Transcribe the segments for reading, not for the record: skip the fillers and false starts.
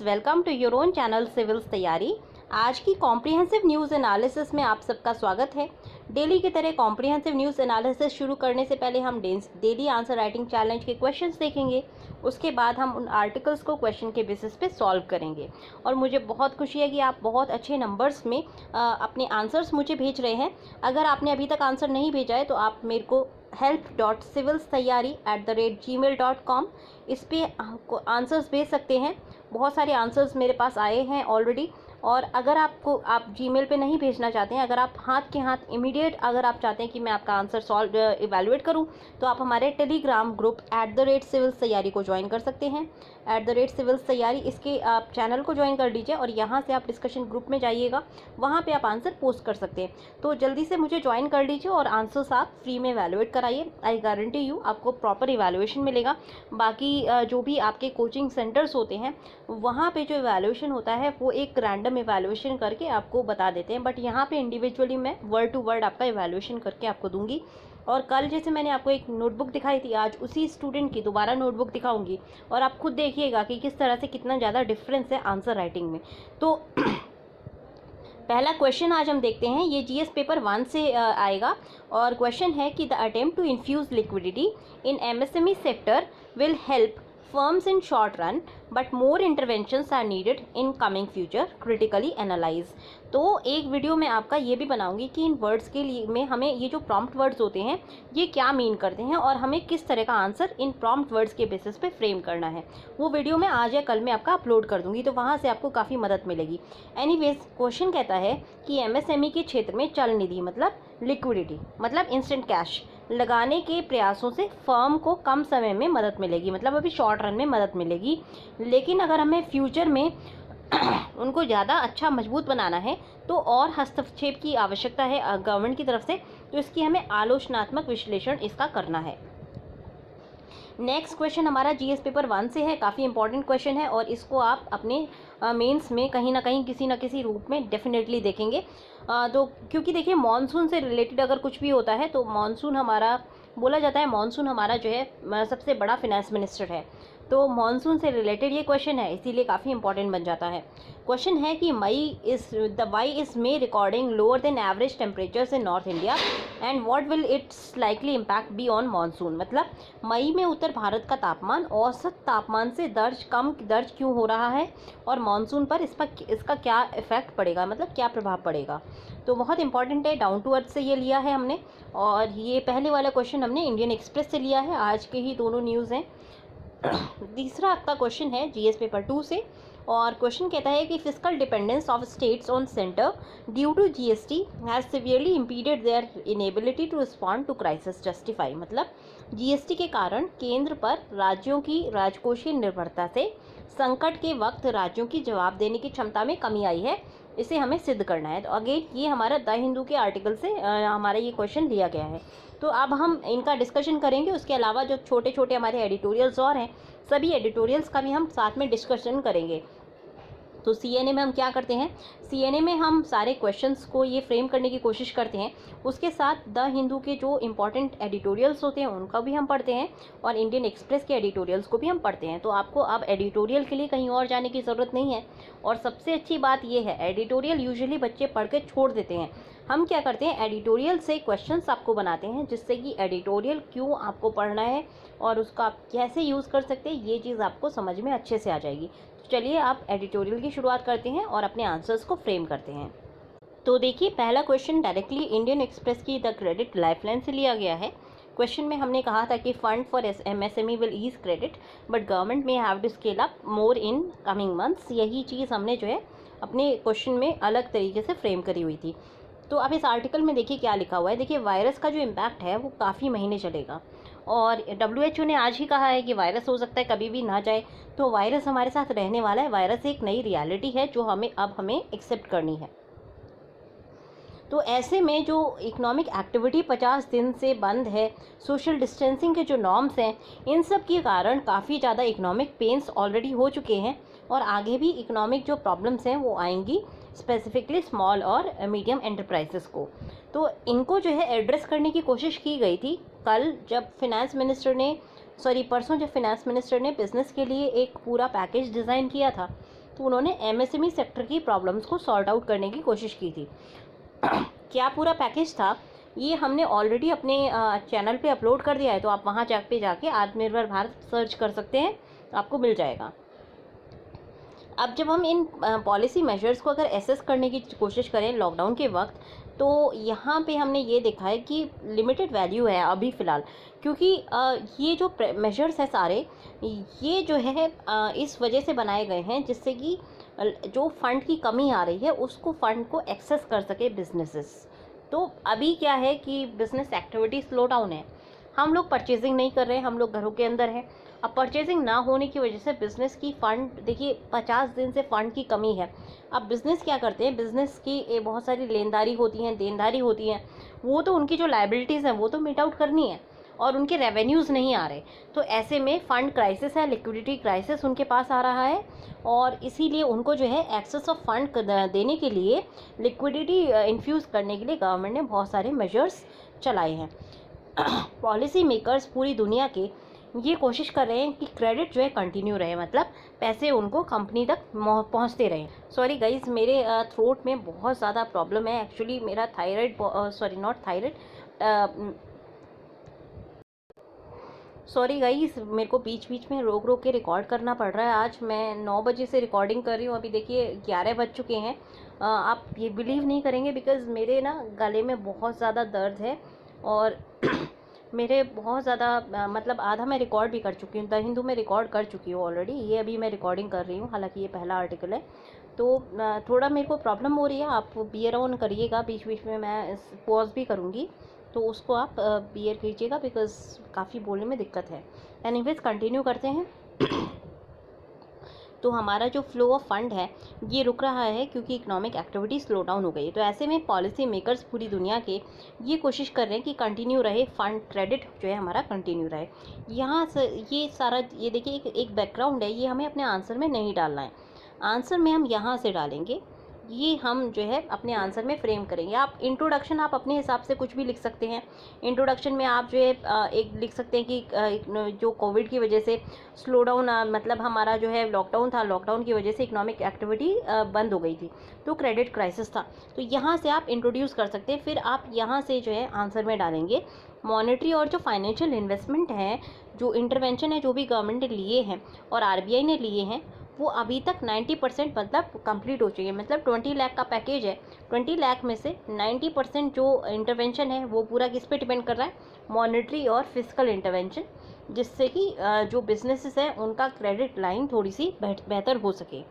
Welcome to your own channel civils Taiyari. आज की comprehensive news analysis में आप सबका स्वागत है। डेली की तरह कॉम्प्रिहेंसिव न्यूज़ एनालिसिस शुरू करने से पहले हम डेली आंसर राइटिंग चैलेंज के क्वेश्चंस देखेंगे। उसके बाद हम उन आर्टिकल्स को क्वेश्चन के बेसिस पे सॉल्व करेंगे। और मुझे बहुत खुशी है कि आप बहुत अच्छे नंबर्स में अपने आंसर्स मुझे भेज रहे हैं। अगर आपने अभी तक आंसर नहीं भेजा है तो आप मेरे को help.civilstayari@gmail.com इस पर आंसर्स भेज सकते हैं। बहुत सारे आंसर्स मेरे पास आए हैं ऑलरेडी। और अगर आप जीमेल पे नहीं भेजना चाहते हैं, अगर आप हाथ के हाथ इमीडिएट अगर आप चाहते हैं कि मैं आपका आंसर सॉल्व इवैल्यूएट करूं, तो आप हमारे टेलीग्राम ग्रुप @सिविल्स तैयारी को ज्वाइन कर सकते हैं। @सिविल्स तैयारी इसके आप चैनल को ज्वाइन कर लीजिए और यहाँ से आप डिस्कशन ग्रुप में जाइएगा, वहाँ पे आप आंसर पोस्ट कर सकते हैं। तो जल्दी से मुझे ज्वाइन कर लीजिए और आंसर्स आप फ्री में इवैल्यूएट कराइए। आई गारंटी यू आपको प्रॉपर इवैल्यूएशन मिलेगा। बाकी जो भी आपके कोचिंग सेंटर्स होते हैं वहाँ पे जो इवैल्यूएशन होता है वो एक रैंडम इवैल्यूएशन करके आपको बता देते हैं, बट यहाँ पे इंडिविजुअली मैं वर्ड टू वर्ड आपका इवैल्यूएशन करके आपको दूंगी। और कल जैसे मैंने आपको एक नोटबुक दिखाई थी, आज उसी स्टूडेंट की दोबारा नोटबुक दिखाऊंगी और आप खुद देखिएगा कि किस तरह से कितना ज़्यादा डिफरेंस है आंसर राइटिंग में। तो पहला क्वेश्चन आज हम देखते हैं, ये जीएस पेपर 1 से आएगा। और क्वेश्चन है कि the attempt to infuse liquidity in MSME sector will help firms in short run but more interventions are needed in coming future, critically analyze। तो एक वीडियो में आपका ये भी बनाऊंगी कि इन वर्ड्स के लिए में हमें ये जो प्रॉम्प्ट वर्ड्स होते हैं ये क्या मीन करते हैं और हमें किस तरह का आंसर इन प्रॉम्प्ट वर्ड्स के बेसिस पे फ्रेम करना है। वो वीडियो मैं आज या कल में आपका अपलोड कर दूंगी, तो वहाँ से आपको काफ़ी मदद मिलेगी। एनीवेज, क्वेश्चन कहता है कि एमएसएमई के क्षेत्र में चल निधि मतलब लिक्विडिटी मतलब इंस्टेंट कैश लगाने के प्रयासों से फर्म को कम समय में मदद मिलेगी, मतलब अभी शॉर्ट रन में मदद मिलेगी। लेकिन अगर हमें फ्यूचर में उनको ज़्यादा अच्छा मजबूत बनाना है तो और हस्तक्षेप की आवश्यकता है गवर्नमेंट की तरफ से, तो इसकी हमें आलोचनात्मक विश्लेषण इसका करना है। नेक्स्ट क्वेश्चन हमारा जीएस पेपर 1 से है, काफ़ी इंपॉर्टेंट क्वेश्चन है और इसको आप अपने मेंस में कहीं ना कहीं किसी न किसी रूप में डेफिनेटली देखेंगे। तो क्योंकि देखिए मॉनसून से रिलेटेड अगर कुछ भी होता है तो मॉनसून हमारा बोला जाता है, मॉनसून हमारा जो है सबसे बड़ा फिनेंस मिनिस्टर है, तो मॉनसून से रिलेटेड ये क्वेश्चन है, इसीलिए काफ़ी इंपॉर्टेंट बन जाता है। क्वेश्चन है कि why is May recording lower than average temperatures in North India and what will its likely impact be on monsoon. मतलब मई में उत्तर भारत का तापमान औसत तापमान से कम दर्ज क्यों हो रहा है और मॉनसून पर इसका क्या इफेक्ट पड़ेगा, मतलब क्या प्रभाव पड़ेगा। तो बहुत इंपॉर्टेंट है, डाउन टू अर्थ से ये लिया है हमने। और ये पहले वाला क्वेश्चन हमने इंडियन एक्सप्रेस से लिया है, आज के ही दोनों न्यूज़ हैं। तीसरा आपका क्वेश्चन है जीएस पेपर 2 से और क्वेश्चन कहता है कि physical dependence of states on centre due to GST has severely impeded their inability to respond to crisis justify. मतलब जीएसटी के कारण केंद्र पर राज्यों की राजकोषीय निर्भरता से संकट के वक्त राज्यों की जवाब देने की क्षमता में कमी आई है, इसे हमें सिद्ध करना है। तो अगेन ये हमारा द हिंदू के आर्टिकल से हमारा ये क्वेश्चन लिया गया है। तो अब हम इनका डिस्कशन करेंगे। उसके अलावा जो छोटे छोटे हमारे एडिटोरियल्स और हैं, सभी एडिटोरियल्स का भी हम साथ में डिस्कशन करेंगे। तो सीएनए में हम क्या करते हैं, सीएनए में हम सारे क्वेश्चंस को ये फ्रेम करने की कोशिश करते हैं, उसके साथ द हिंदू के जो इंपॉर्टेंट एडिटोरियल्स होते हैं उनका भी हम पढ़ते हैं और इंडियन एक्सप्रेस के एडिटोरियल्स को भी हम पढ़ते हैं। तो आपको अब एडिटोरियल के लिए कहीं और जाने की ज़रूरत नहीं है। और सबसे अच्छी बात यह है, एडिटोरियल यूजुअली बच्चे पढ़ के छोड़ देते हैं। हम क्या करते हैं, एडिटोरियल से क्वेश्चंस आपको बनाते हैं, जिससे कि एडिटोरियल क्यों आपको पढ़ना है और उसका आप कैसे यूज़ कर सकते हैं ये चीज़ आपको समझ में अच्छे से आ जाएगी। तो चलिए आप एडिटोरियल की शुरुआत करते हैं और अपने आंसर्स को फ्रेम करते हैं। तो देखिए पहला क्वेश्चन डायरेक्टली इंडियन एक्सप्रेस की द क्रेडिट लाइफलाइन से लिया गया है। क्वेश्चन में हमने कहा था कि fund for MSME will ease credit but government may have to scale up more in coming months. यही चीज़ हमने जो है अपने क्वेश्चन में अलग तरीके से फ्रेम करी हुई थी। तो अब इस आर्टिकल में देखिए क्या लिखा हुआ है। देखिए वायरस का जो इम्पैक्ट है वो काफ़ी महीने चलेगा और WHO ने आज ही कहा है कि वायरस हो सकता है कभी भी ना जाए, तो वायरस हमारे साथ रहने वाला है। वायरस एक नई रियलिटी है जो हमें एक्सेप्ट करनी है। तो ऐसे में जो इकोनॉमिक एक्टिविटी 50 दिन से बंद है, सोशल डिस्टेंसिंग के जो नॉर्म्स हैं, इन सब के कारण काफ़ी ज़्यादा इकोनॉमिक पेन्स ऑलरेडी हो चुके हैं और आगे भी इकोनॉमिक जो प्रॉब्लम्स हैं वो आएंगी, स्पेसिफिकली स्मॉल और मीडियम एंटरप्राइजेस को। तो इनको जो है एड्रेस करने की कोशिश की गई थी। परसों जब फिनेंस मिनिस्टर ने बिज़नेस के लिए एक पूरा पैकेज डिज़ाइन किया था, तो उन्होंने MSME सेक्टर की प्रॉब्लम्स को सॉर्ट आउट करने की कोशिश की थी। क्या पूरा पैकेज था, ये हमने ऑलरेडी अपने चैनल पे अपलोड कर दिया है, तो आप वहाँ जाके आत्मनिर्भर भारत सर्च कर सकते हैं, आपको मिल जाएगा। अब जब हम इन पॉलिसी मेजर्स को अगर एसेस करने की कोशिश करें लॉकडाउन के वक्त, तो यहाँ पे हमने ये देखा है कि लिमिटेड वैल्यू है अभी फ़िलहाल, क्योंकि ये जो मेजर्स हैं सारे, ये जो है इस वजह से बनाए गए हैं जिससे कि जो फंड की कमी आ रही है उसको फंड को एक्सेस कर सके बिजनेसेस। तो अभी क्या है कि बिज़नेस एक्टिविटी स्लो डाउन है, हम लोग परचेजिंग नहीं कर रहे हैं, हम लोग घरों के अंदर हैं। अब परचेजिंग ना होने की वजह से बिज़नेस की फ़ंड, देखिए 50 दिन से फ़ंड की कमी है। अब बिज़नेस क्या करते हैं, बिज़नेस की बहुत सारी लेनदारी होती हैं, देनदारी होती हैं, वो तो उनकी जो लायबिलिटीज़ हैं वो तो मीट आउट करनी है, और उनके रेवेन्यूज़ नहीं आ रहे। तो ऐसे में फ़ंड क्राइसिस है, लिक्विडिटी क्राइसिस उनके पास आ रहा है, और इसीलिए उनको जो है एक्सेस ऑफ फंड देने के लिए, लिक्विडिटी इन्फ्यूज़ करने के लिए गवर्नमेंट ने बहुत सारे मेजर्स चलाए हैं। पॉलिसी मेकर्स पूरी दुनिया के ये कोशिश कर रहे हैं कि क्रेडिट जो है कंटिन्यू रहे, मतलब पैसे उनको कंपनी तक पहुंचते रहें। सॉरी गाइस, मेरे थ्रोट में बहुत ज़्यादा प्रॉब्लम है, एक्चुअली मेरा thyroid, sorry not thyroid, sorry guys, मेरे को बीच बीच में रोक रोक के रिकॉर्ड करना पड़ रहा है। आज मैं 9 बजे से रिकॉर्डिंग कर रही हूँ, अभी देखिए 11 बज चुके हैं। आप ये बिलीव नहीं करेंगे, बिकॉज़ मेरे ना गले में बहुत ज़्यादा दर्द है, और मेरे बहुत ज़्यादा मतलब आधा मैं रिकॉर्ड भी कर चुकी हूँ, द हिंदू में रिकॉर्ड कर चुकी हूँ ऑलरेडी, ये अभी मैं रिकॉर्डिंग कर रही हूँ, हालांकि ये पहला आर्टिकल है। तो थोड़ा मेरे को प्रॉब्लम हो रही है, आप बियर ऑन करिएगा, बीच बीच में मैं पॉज भी करूँगी, तो उसको आप बियर कीजिएगा, बिकॉज़ काफ़ी बोलने में दिक्कत है। एनीवेज कंटिन्यू करते हैं। तो हमारा जो फ्लो ऑफ फंड है ये रुक रहा है क्योंकि इकोनॉमिक एक्टिविटी स्लो डाउन हो गई है। तो ऐसे में पॉलिसी मेकर्स पूरी दुनिया के ये कोशिश कर रहे हैं कि कंटिन्यू रहे, फंड क्रेडिट जो है हमारा कंटिन्यू रहे। यहाँ से ये सारा, ये देखिए एक बैकग्राउंड है, ये हमें अपने आंसर में नहीं डालना है, आंसर में हम यहाँ से डालेंगे, ये हम जो है अपने आंसर में फ्रेम करेंगे। आप इंट्रोडक्शन आप अपने हिसाब से कुछ भी लिख सकते हैं। इंट्रोडक्शन में आप जो है एक लिख सकते हैं कि जो कोविड की वजह से स्लो डाउन, मतलब हमारा जो है लॉकडाउन था, लॉकडाउन की वजह से इकोनॉमिक एक्टिविटी बंद हो गई थी, तो क्रेडिट क्राइसिस था। तो यहाँ से आप इंट्रोड्यूस कर सकते हैं, फिर आप यहाँ से जो है आंसर में डालेंगे मॉनेटरी और जो फाइनेंशियल इन्वेस्टमेंट है, जो इंटरवेंशन है, जो भी गवर्नमेंट ने लिए हैं और RBI ने लिए हैं, वो अभी तक 90% मतलब कंप्लीट हो चुकी है। मतलब 20 लाख का पैकेज है, 20 लाख में से 90% जो इंटरवेंशन है वो पूरा किस पे डिपेंड कर रहा है, मॉनेटरी और फिजिकल इंटरवेंशन, जिससे कि जो बिजनेसेस हैं उनका क्रेडिट लाइन थोड़ी सी बेहतर हो सके।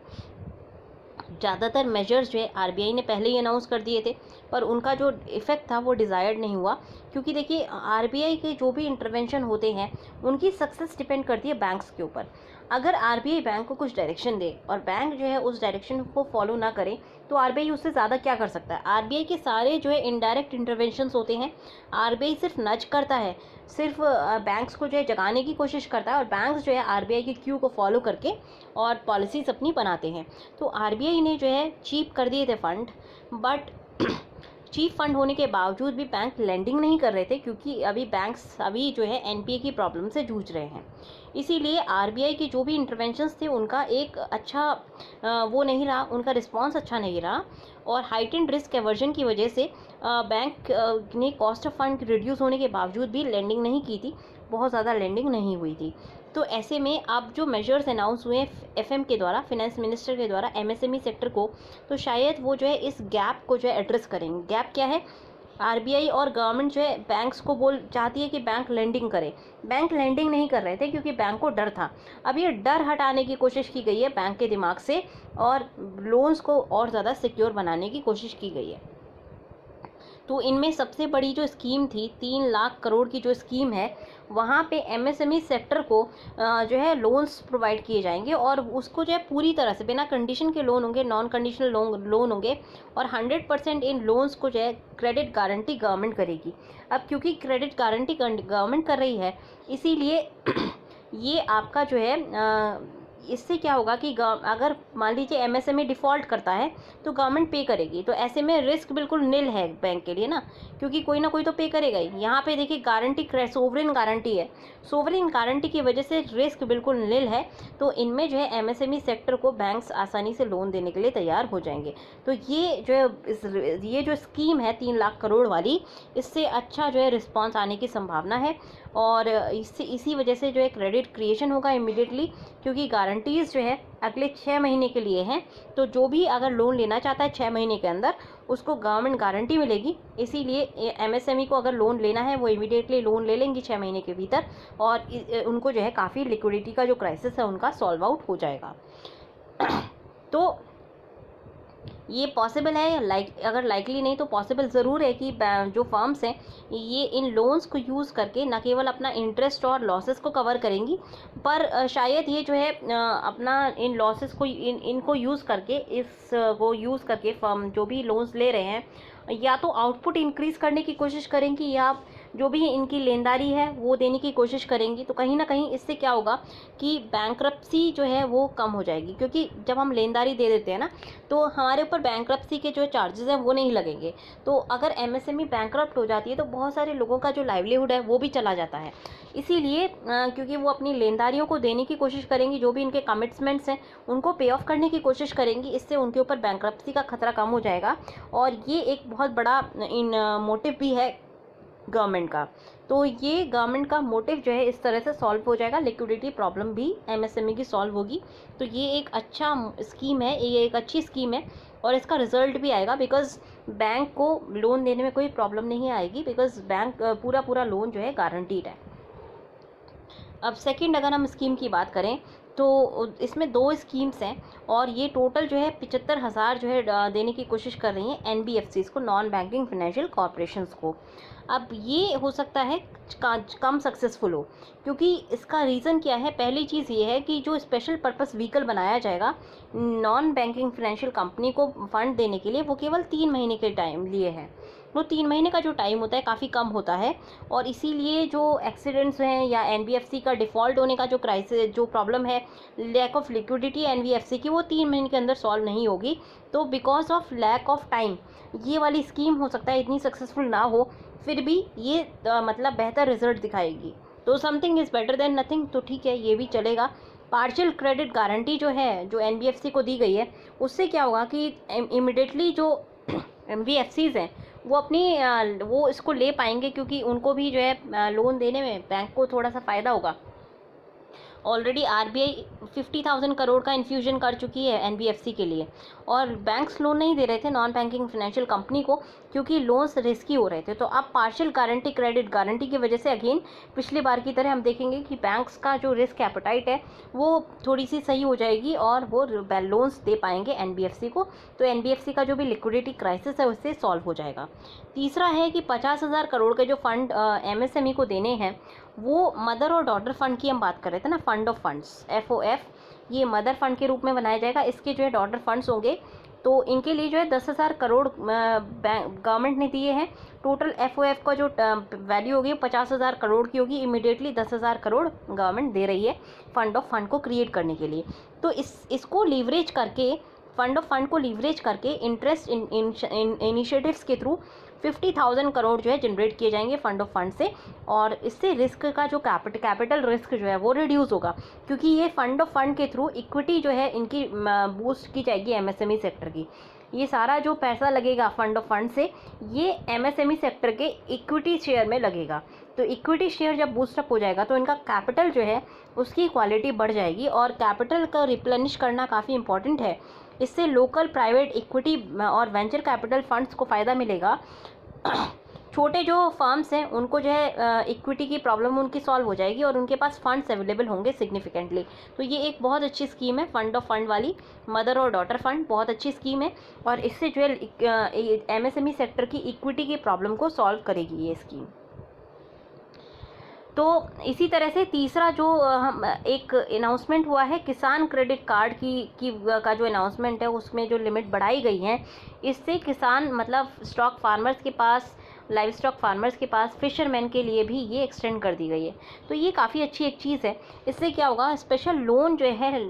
ज़्यादातर मेजर्स जो है RBI ने पहले ही अनाउंस कर दिए थे, पर उनका जो इफ़ेक्ट था वो डिज़ायर्ड नहीं हुआ, क्योंकि देखिए RBI के जो भी इंटरवेंशन होते हैं उनकी सक्सेस डिपेंड करती है बैंक्स के ऊपर। अगर RBI बैंक को कुछ डायरेक्शन दे और बैंक जो है उस डायरेक्शन को फॉलो ना करे, तो RBI उससे ज़्यादा क्या कर सकता है। RBI के सारे जो है इनडायरेक्ट इंटरवेंशंस होते हैं, RBI सिर्फ नज करता है, सिर्फ बैंक्स को जो है जगाने की कोशिश करता है, और बैंक्स जो है RBI की क्यू को फॉलो करके और पॉलिसीज अपनी बनाते हैं। तो RBI ने जो है चीप कर दिए थे फंड, बट चीप फंड होने के बावजूद भी बैंक लेंडिंग नहीं कर रहे थे, क्योंकि अभी बैंक्स अभी जो है NPA की प्रॉब्लम से जूझ रहे हैं। इसीलिए RBI के जो भी इंटरवेंशंस थे उनका एक अच्छा वो नहीं रहा, उनका रिस्पांस अच्छा नहीं रहा, और हाइटेंड रिस्क एवर्जन की वजह से बैंक ने कॉस्ट ऑफ फंड रिड्यूस होने के बावजूद भी लेंडिंग नहीं की थी, बहुत ज़्यादा लेंडिंग नहीं हुई थी। तो ऐसे में अब जो मेजर्स अनाउंस हुए FM के द्वारा, फिनेंस मिनिस्टर के द्वारा MSME सेक्टर को, तो शायद वो जो है इस गैप को जो है एड्रेस करेंगे। गैप क्या है, RBI और गवर्नमेंट जो है बैंक्स को चाहती है कि बैंक लेंडिंग करे, बैंक लेंडिंग नहीं कर रहे थे क्योंकि बैंक को डर था। अब ये डर हटाने की कोशिश की गई है बैंक के दिमाग से, और लोन्स को और ज़्यादा सिक्योर बनाने की कोशिश की गई है। तो इनमें सबसे बड़ी जो स्कीम थी 3 लाख करोड़ की जो स्कीम है, वहाँ पे MSME सेक्टर को जो है लोन्स प्रोवाइड किए जाएंगे, और उसको जो है पूरी तरह से बिना कंडीशन के लोन होंगे, नॉन कंडीशनल लोन होंगे, और 100% इन लोन्स को जो है क्रेडिट गारंटी गवर्नमेंट करेगी। अब क्योंकि क्रेडिट गारंटी गवर्नमेंट कर रही है, इसीलिए ये आपका जो है इससे क्या होगा कि अगर मान लीजिए एमएसएमई डिफ़ॉल्ट करता है तो गवर्नमेंट पे करेगी, तो ऐसे में रिस्क बिल्कुल निल है बैंक के लिए ना, क्योंकि कोई ना कोई तो पे करेगा ही। यहाँ पे देखिए गारंटी सोवरेन गारंटी है, सोवरेन गारंटी की वजह से रिस्क बिल्कुल निल है। तो इनमें जो है एमएसएमई सेक्टर को बैंक्स आसानी से लोन देने के लिए तैयार हो जाएंगे। तो ये जो है ये जो स्कीम है 3 लाख करोड़ वाली, इससे अच्छा जो है रिस्पॉन्स आने की संभावना है। और इसी वजह से जो है क्रेडिट क्रिएशन होगा इमीडिएटली, क्योंकि गारंटीज़ जो है अगले 6 महीने के लिए हैं। तो जो भी अगर लोन लेना चाहता है 6 महीने के अंदर, उसको गवर्नमेंट गारंटी मिलेगी। इसीलिए एमएसएमई को अगर लोन लेना है वो इमीडिएटली लोन ले लेंगी 6 महीने के भीतर, और उनको जो है काफ़ी लिक्विडिटी का जो क्राइसिस है उनका सॉल्व आउट हो जाएगा। तो ये पॉसिबल है, अगर लाइकली नहीं तो पॉसिबल ज़रूर है कि जो फर्म्स हैं ये इन लोन्स को यूज़ करके न केवल अपना इंटरेस्ट और लॉसेस को कवर करेंगी, पर शायद ये जो है अपना इन लॉसेस को इनको यूज़ करके को यूज़ करके फर्म जो भी लोन्स ले रहे हैं या तो आउटपुट इंक्रीज़ करने की कोशिश करेंगी, या जो भी इनकी लेनदारी है वो देने की कोशिश करेंगी। तो कहीं ना कहीं इससे क्या होगा कि बैंक्रप्सी जो है वो कम हो जाएगी, क्योंकि जब हम लेनदारी दे देते हैं ना तो हमारे ऊपर बैंक्रप्सी के जो चार्जेस हैं वो नहीं लगेंगे। तो अगर एमएसएमई बैंक्रप्ट हो जाती है तो बहुत सारे लोगों का जो लाइवलीहुड है वो भी चला जाता है। इसीलिए क्योंकि वो अपनी लेनदारियों को देने की कोशिश करेंगी, जो भी इनके कमिटमेंट्स हैं उनको पे ऑफ करने की कोशिश करेंगी, इससे उनके ऊपर बैंक्रप्सी का खतरा कम हो जाएगा। और ये एक बहुत बड़ा मोटिव भी है गवर्नमेंट का। तो ये गवर्नमेंट का मोटिव जो है इस तरह से सॉल्व हो जाएगा, लिक्विडिटी प्रॉब्लम भी एमएसएमई की सॉल्व होगी। तो ये एक अच्छा स्कीम है, ये एक अच्छी स्कीम है, और इसका रिजल्ट भी आएगा, बिकॉज बैंक को लोन देने में कोई प्रॉब्लम नहीं आएगी, बिकॉज बैंक पूरा लोन जो है गारंटीड है। अब सेकंड अगर हम स्कीम की बात करें तो इसमें 2 स्कीम्स हैं, और ये टोटल जो है 75,000 जो है देने की कोशिश कर रही हैं एनबीएफसीज़ को, नॉन बैंकिंग फाइनेंशियल कॉर्पोरेशंस को। अब ये हो सकता है कम सक्सेसफुल हो, क्योंकि इसका रीज़न क्या है। पहली चीज़ ये है कि जो स्पेशल पर्पस व्हीकल बनाया जाएगा नॉन बैंकिंग फाइनेंशियल कंपनी को फंड देने के लिए, वो केवल 3 महीने के टाइम लिए है। वो 3 महीने का जो टाइम होता है काफ़ी कम होता है, और इसीलिए जो एक्सीडेंट्स हैं या एनबीएफसी का डिफ़ॉल्ट होने का जो क्राइसिस जो प्रॉब्लम है, लैक ऑफ लिक्विडिटी एनबीएफसी की, वो 3 महीने के अंदर सॉल्व नहीं होगी। तो because of lack of time ये वाली स्कीम हो सकता है इतनी सक्सेसफुल ना हो, फिर भी ये मतलब बेहतर रिजल्ट दिखाएगी। तो something is better than nothing, तो ठीक है ये भी चलेगा। पार्शियल क्रेडिट गारंटी जो है जो एनबीएफसी को दी गई है, उससे क्या होगा कि इमिडिएटली जो एनबीएफसीज़ हैं वो वो इसको ले पाएंगे, क्योंकि उनको भी जो है लोन देने में बैंक को थोड़ा सा फ़ायदा होगा। ऑलरेडी आरबीआई 50,000 करोड़ का इन्फ्यूजन कर चुकी है एनबीएफसी के लिए, और बैंक्स लोन नहीं दे रहे थे नॉन बैंकिंग फाइनेंशियल कंपनी को, क्योंकि लोन्स रिस्की हो रहे थे। तो अब पार्शियल गारंटी क्रेडिट गारंटी की वजह से अगेन पिछली बार की तरह हम देखेंगे कि बैंक्स का जो रिस्क एपेटाइट है वो थोड़ी सी सही हो जाएगी, और वो लोन्स दे पाएंगे एनबीएफसी को। तो एनबीएफसी का जो भी लिक्विडिटी क्राइसिस है उससे सॉल्व हो जाएगा। तीसरा है कि 50,000 करोड़ के जो फंड एमएसएमई को देने हैं, वो मदर और डॉटर फंड की हम बात कर रहे थे ना, फंड ऑफ फंड्स एफओएफ, ये मदर फंड के रूप में बनाया जाएगा। इसके जो है डॉटर फंड्स होंगे, तो इनके लिए जो है 10,000 करोड़ गवर्नमेंट ने दिए हैं। टोटल एफओएफ का जो वैल्यू होगी 50,000 करोड़ की होगी। इमीडिएटली 10,000 करोड़ गवर्नमेंट दे रही है फंड ऑफ फंड को क्रिएट करने के लिए। तो इसको लीवरेज करके, फंड ऑफ फंड को लीवरेज करके इंटरेस्ट इनिशिएटिव्स के थ्रू 50,000 करोड़ जो है जनरेट किए जाएंगे फंड ऑफ फंड से, और इससे रिस्क का जो कैपिटल रिस्क जो है वो रिड्यूस होगा, क्योंकि ये फंड ऑफ फंड के थ्रू इक्विटी जो है इनकी बूस्ट की जाएगी एमएसएमई सेक्टर की। ये सारा जो पैसा लगेगा फंड ऑफ फंड से, ये एमएसएमई सेक्टर के इक्विटी शेयर में लगेगा। तो इक्विटी शेयर जब बूस्टअप हो जाएगा तो इनका कैपिटल जो है उसकी क्वालिटी बढ़ जाएगी, और कैपिटल का रिप्लेनिश करना काफ़ी इंपॉर्टेंट है। इससे लोकल प्राइवेट इक्विटी और वेंचर कैपिटल फंड्स को फ़ायदा मिलेगा। छोटे जो फर्म्स हैं उनको जो है इक्विटी की प्रॉब्लम उनकी सॉल्व हो जाएगी, और उनके पास फंड्स अवेलेबल होंगे सिग्निफिकेंटली। तो ये एक बहुत अच्छी स्कीम है, फंड ऑफ फंड वाली, मदर और डॉटर फंड, बहुत अच्छी स्कीम है, और इससे जो है एमएसएमई सेक्टर की इक्विटी की प्रॉब्लम को सॉल्व करेगी ये स्कीम। तो इसी तरह से तीसरा जो एक अनाउंसमेंट हुआ है किसान क्रेडिट कार्ड का जो अनाउंसमेंट है, उसमें जो लिमिट बढ़ाई गई है, इससे किसान मतलब स्टॉक फार्मर्स के पास लाइव स्टॉक फार्मर्स के पास, फिशरमैन के लिए भी ये एक्सटेंड कर दी गई है। तो ये काफ़ी अच्छी एक चीज़ है। इससे क्या होगा, स्पेशल लोन जो है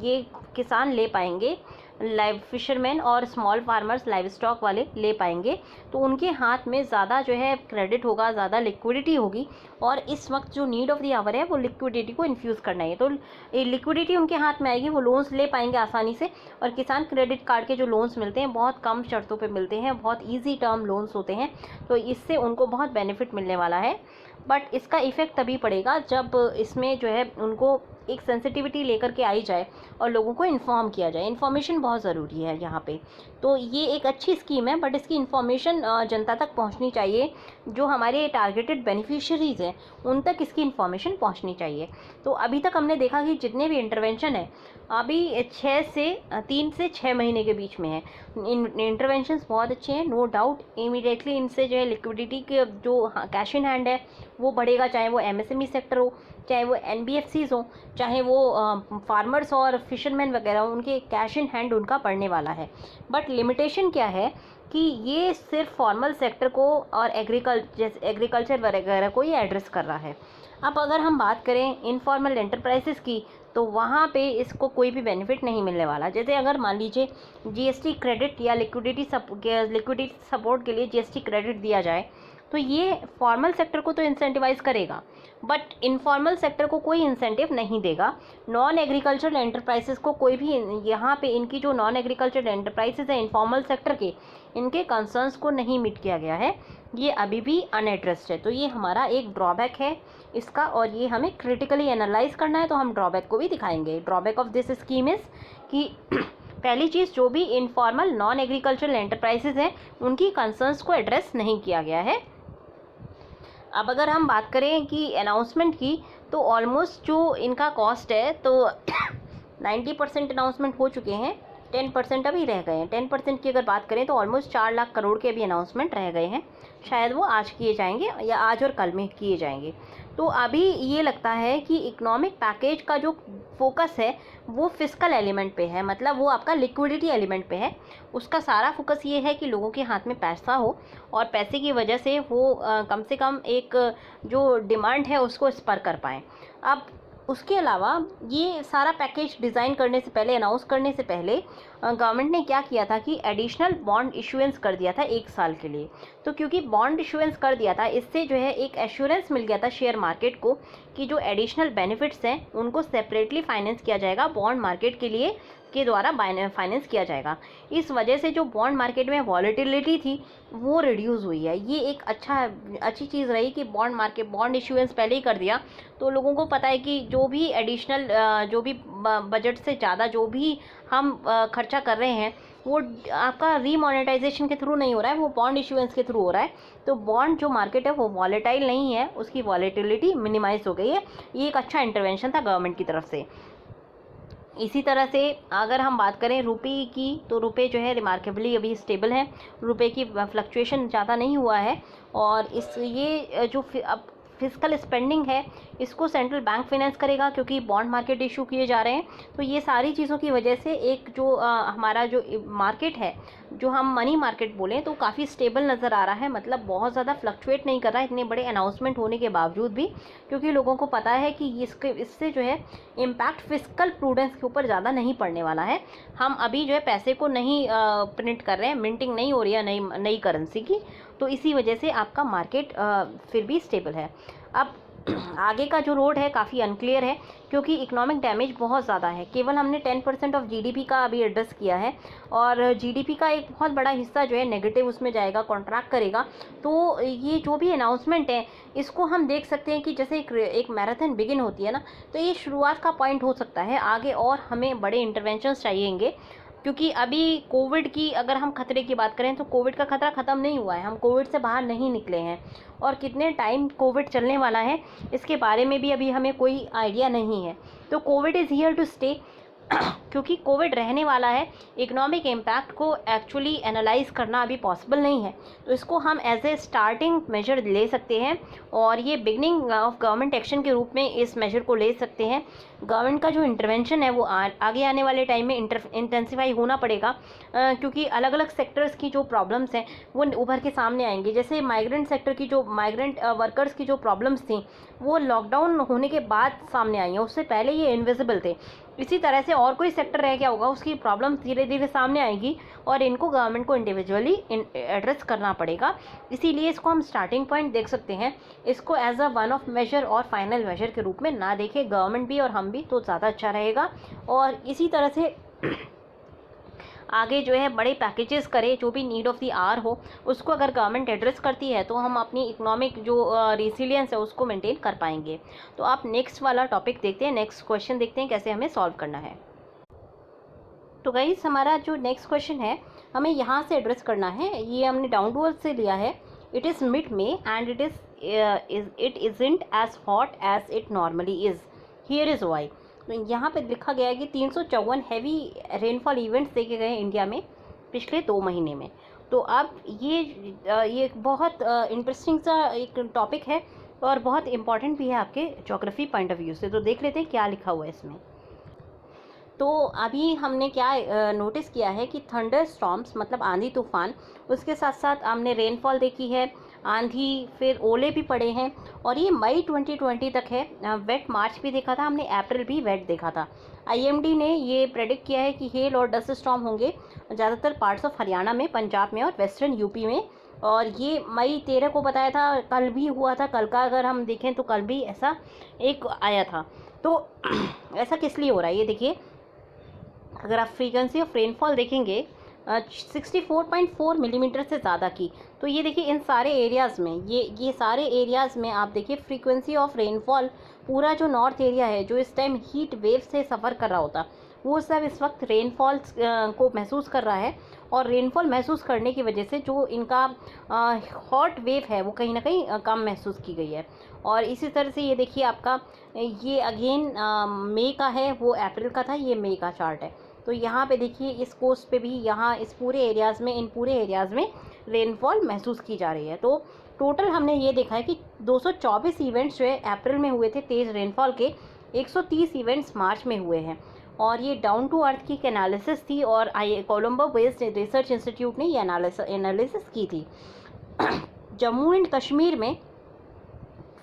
ये किसान ले पाएंगे, लाइव फिशरमैन और स्मॉल फार्मर्स लाइव स्टॉक वाले ले पाएंगे। तो उनके हाथ में ज़्यादा जो है क्रेडिट होगा, ज़्यादा लिक्विडिटी होगी, और इस वक्त जो नीड ऑफ द आवर है वो लिक्विडिटी को इन्फ्यूज़ करना है। तो लिक्विडिटी उनके हाथ में आएगी, वो लोन्स ले पाएंगे आसानी से। और किसान क्रेडिट कार्ड के जो लोन्स मिलते हैं बहुत कम शर्तों पे मिलते हैं, बहुत ईजी टर्म लोन्स होते हैं, तो इससे उनको बहुत बेनिफिट मिलने वाला है। बट इसका इफ़ेक्ट तभी पड़ेगा जब इसमें जो है उनको एक सेंसिटिविटी लेकर के आई जाए और लोगों को इन्फॉर्म किया जाए। इन्फॉर्मेशन बहुत ज़रूरी है यहाँ पे। तो ये एक अच्छी स्कीम है, बट इसकी इन्फॉर्मेशन जनता तक पहुँचनी चाहिए। जो हमारे टारगेटेड बेनिफिशियरीज़ हैं उन तक इसकी इन्फॉर्मेशन पहुँचनी चाहिए। तो अभी तक हमने देखा कि जितने भी इंटरवेंशन है अभी 3 से 6 महीने के बीच में है। इंटरवेंशंस बहुत अच्छे हैं, नो डाउट। इमीडिएटली इनसे जो है लिक्विडिटी के जो कैश इन हैंड है वो बढ़ेगा, चाहे वो एमएसएमई सेक्टर हो, चाहे वो एनबीएफसीज हो, चाहे वो फार्मर्स और फिशरमैन वगैरह हो, उनके कैश इन हैंड उनका बढ़ने वाला है। बट लिमिटेशन क्या है कि ये सिर्फ फॉर्मल सेक्टर को और एग्रीकल्चर वगैरह को ये एड्रेस कर रहा है। अब अगर हम बात करें इनफॉर्मल एंटरप्राइजेस की, तो वहाँ पे इसको कोई भी बेनिफिट नहीं मिलने वाला। जैसे अगर मान लीजिए जीएसटी क्रेडिट या लिक्विडिटी सपोर्ट के लिए जीएसटी क्रेडिट दिया जाए, तो ये फॉर्मल सेक्टर को तो इंसेंटिवाइज करेगा, बट इनफॉर्मल सेक्टर को कोई इंसेंटिव नहीं देगा। नॉन एग्रीकल्चरल एंटरप्राइजेस को कोई भी, यहाँ पे इनकी जो नॉन एग्रीकल्चरल एंटरप्राइजेस हैं इनफॉर्मल सेक्टर के, इनके कंसर्न्स को नहीं मीट किया गया है, ये अभी भी अनएड्रेस्ड है। तो ये हमारा एक ड्रॉबैक है इसका, और ये हमें क्रिटिकली एनालाइज करना है। तो हम ड्रॉबैक को भी दिखाएंगे। Drawback of this scheme is कि पहली चीज़, जो भी इनफॉर्मल नॉन एग्रीकल्चरल एंटरप्राइजेस हैं उनकी कंसर्न्स को एड्रेस नहीं किया गया है। अब अगर हम बात करें कि अनाउंसमेंट की, तो ऑलमोस्ट जो इनका कॉस्ट है तो 90% अनाउंसमेंट हो चुके हैं, 10% अभी रह गए हैं। 10% की अगर बात करें तो ऑलमोस्ट 4 लाख करोड़ के अभी अनाउंसमेंट रह गए हैं। शायद वो आज किए जाएंगे या आज और कल में किए जाएंगे। तो अभी ये लगता है कि इकोनॉमिक पैकेज का जो फोकस है वो फिस्कल एलिमेंट पे है, मतलब वो आपका लिक्विडिटी एलिमेंट पे है। उसका सारा फोकस ये है कि लोगों के हाथ में पैसा हो और पैसे की वजह से वो कम से कम एक जो डिमांड है उसको स्पर कर पाएँ। अब उसके अलावा ये सारा पैकेज डिज़ाइन करने से पहले, अनाउंस करने से पहले गवर्नमेंट ने क्या किया था कि एडिशनल बॉन्ड इशुएंस कर दिया था 1 साल के लिए। तो क्योंकि बॉन्ड इशुएंस कर दिया था, इससे जो है एक एश्योरेंस मिल गया था शेयर मार्केट को कि जो एडिशनल बेनिफिट्स हैं उनको सेपरेटली फाइनेंस किया जाएगा, बॉन्ड मार्केट के लिए के द्वारा फाइनेंस किया जाएगा। इस वजह से जो बॉन्ड मार्केट में वॉलेटिलिटी थी वो रिड्यूस हुई है। ये एक अच्छी चीज़ रही कि बॉन्ड इशुएंस पहले ही कर दिया, तो लोगों को पता है कि जो भी एडिशनल जो भी बजट से ज़्यादा जो भी हम खर्चा कर रहे हैं वो आपका रीमोनेटाइजेशन के थ्रू नहीं हो रहा है, वो बॉन्ड इशुएंस के थ्रू हो रहा है। तो बॉन्ड जो मार्केट है वो वॉलेटाइल नहीं है, उसकी वॉलेटिलिटी मिनिमाइज हो गई है। ये एक अच्छा इंटरवेंशन था गवर्नमेंट की तरफ से। इसी तरह से अगर हम बात करें रुपये की, तो रुपये जो है रिमार्केबली अभी स्टेबल है, रुपये की फ्लक्चुएशन ज़्यादा नहीं हुआ है। और ये जो अब फिस्कल स्पेंडिंग है इसको सेंट्रल बैंक फाइनेंस करेगा, क्योंकि बॉन्ड मार्केट इशू किए जा रहे हैं। तो ये सारी चीज़ों की वजह से एक जो हमारा जो मार्केट है, जो हम मनी मार्केट बोलें, तो काफ़ी स्टेबल नज़र आ रहा है। मतलब बहुत ज़्यादा फ्लक्चुएट नहीं कर रहा है इतने बड़े अनाउंसमेंट होने के बावजूद भी, क्योंकि लोगों को पता है कि इससे जो है इम्पैक्ट फिस्कल प्रूडेंस के ऊपर ज़्यादा नहीं पड़ने वाला है। हम अभी जो है पैसे को नहीं प्रिंट कर रहे हैं, मिंटिंग नहीं हो रही है नई करेंसी की, तो इसी वजह से आपका मार्केट फिर भी स्टेबल है। अब आगे का जो रोड है काफ़ी अनक्लियर है, क्योंकि इकोनॉमिक डैमेज बहुत ज़्यादा है। केवल हमने 10% ऑफ जीडीपी का अभी एड्रेस किया है, और जीडीपी का एक बहुत बड़ा हिस्सा जो है नेगेटिव उसमें जाएगा, कॉन्ट्रैक्ट करेगा। तो ये जो भी अनाउंसमेंट है इसको हम देख सकते हैं कि जैसे एक मैराथन बिगिन होती है ना, तो ये शुरुआत का पॉइंट हो सकता है। आगे और हमें बड़े इंटरवेंशंस चाहिएंगे, क्योंकि अभी कोविड की अगर हम खतरे की बात करें तो कोविड का खतरा ख़त्म नहीं हुआ है, हम कोविड से बाहर नहीं निकले हैं, और कितने टाइम कोविड चलने वाला है इसके बारे में भी अभी हमें कोई आइडिया नहीं है। तो Covid is here to stay. क्योंकि कोविड रहने वाला है, इकोनॉमिक इम्पैक्ट को एक्चुअली एनालाइज करना अभी पॉसिबल नहीं है, तो इसको हम एज ए स्टार्टिंग मेजर ले सकते हैं और ये बिगनिंग ऑफ गवर्नमेंट एक्शन के रूप में इस मेजर को ले सकते हैं। गवर्नमेंट का जो इंटरवेंशन है वो आगे आने वाले टाइम में इंटेंसिफाई होना पड़ेगा, क्योंकि अलग अलग सेक्टर्स की जो प्रॉब्लम्स हैं वो उभर के सामने आएंगे। जैसे माइग्रेंट सेक्टर की जो माइग्रेंट वर्कर्स की जो प्रॉब्लम्स थी वो लॉकडाउन होने के बाद सामने आई हैं, उससे पहले ये इनविजिबल थे। इसी तरह से और कोई सेक्टर रह गया होगा, उसकी प्रॉब्लम धीरे धीरे सामने आएगी और इनको गवर्नमेंट को इंडिविजुअली एड्रेस करना पड़ेगा। इसीलिए इसको हम स्टार्टिंग पॉइंट देख सकते हैं, इसको as a one of major और फाइनल मेजर के रूप में ना देखें गवर्नमेंट भी और हम भी, तो ज़्यादा अच्छा रहेगा। और इसी तरह से आगे जो है बड़े पैकेजेस करे, जो भी नीड ऑफ द आवर हो उसको अगर गवर्नमेंट एड्रेस करती है तो हम अपनी इकोनॉमिक जो रेसिलियंस है उसको मेंटेन कर पाएंगे। तो आप नेक्स्ट वाला टॉपिक देखते हैं, नेक्स्ट क्वेश्चन देखते हैं कैसे हमें सॉल्व करना है। तो गाइस हमारा जो नेक्स्ट क्वेश्चन है हमें यहाँ से एड्रेस करना है, ये हमने डाउन टू अर्थ से लिया है। It is mid May and it isn't as hot as it normally is, here is why. तो यहाँ पे लिखा गया है कि 354 हैवी रेनफॉल इवेंट्स देखे गए इंडिया में पिछले 2 महीने में। तो अब ये बहुत इंटरेस्टिंग सा एक टॉपिक है और बहुत इम्पॉर्टेंट भी है आपके ज्योग्राफी पॉइंट ऑफ व्यू से। तो देख लेते हैं क्या लिखा हुआ है इसमें। तो अभी हमने क्या नोटिस किया है कि थंडर स्टॉर्म्स मतलब आंधी तूफान, उसके साथ साथ हमने रेनफॉल देखी है, आंधी, फिर ओले भी पड़े हैं और ये मई 2020 तक है। वेट मार्च भी देखा था हमने, अप्रैल भी वेट देखा था। आईएमडी ने ये प्रेडिक्ट किया है कि हेल और डस्ट स्टॉर्म होंगे ज़्यादातर पार्ट्स ऑफ हरियाणा में, पंजाब में और वेस्टर्न यूपी में। और ये मई 13 को बताया था, कल भी हुआ था। कल का अगर हम देखें तो कल भी ऐसा एक आया था। तो ऐसा किस लिए हो रहा है ये देखिए, अगर आप फ्रीक्वेंसी ऑफ रेनफॉल देखेंगे 64.4 मिलीमीटर से ज़्यादा की, तो ये देखिए इन सारे एरियाज़ में, ये सारे एरियाज़ में आप देखिए फ्रीक्वेंसी ऑफ रेनफॉल, पूरा जो नॉर्थ एरिया है जो इस टाइम हीट वेव से सफ़र कर रहा होता, वो सब इस वक्त रेनफॉल को महसूस कर रहा है। और रेनफॉल महसूस करने की वजह से जो इनका हॉट वेव है वो कहीं ना कहीं कम महसूस की गई है। और इसी तरह से ये देखिए आपका ये अगेन मई का है, वो अप्रैल का था, ये मई का चार्ट है। तो यहाँ पे देखिए इस कोस्ट पे भी, यहाँ इस पूरे एरियाज़ में, इन पूरे एरियाज़ में रेनफॉल महसूस की जा रही है। तो टोटल हमने ये देखा है कि 224 इवेंट्स जो है अप्रैल में हुए थे तेज़ रेनफॉल के, 130 इवेंट्स मार्च में हुए हैं। और ये डाउन टू अर्थ की एनालिसिस थी और कोलंबो बेस्ड रिसर्च इंस्टीट्यूट ने ये एनालिसिस की थी। जम्मू एंड कश्मीर में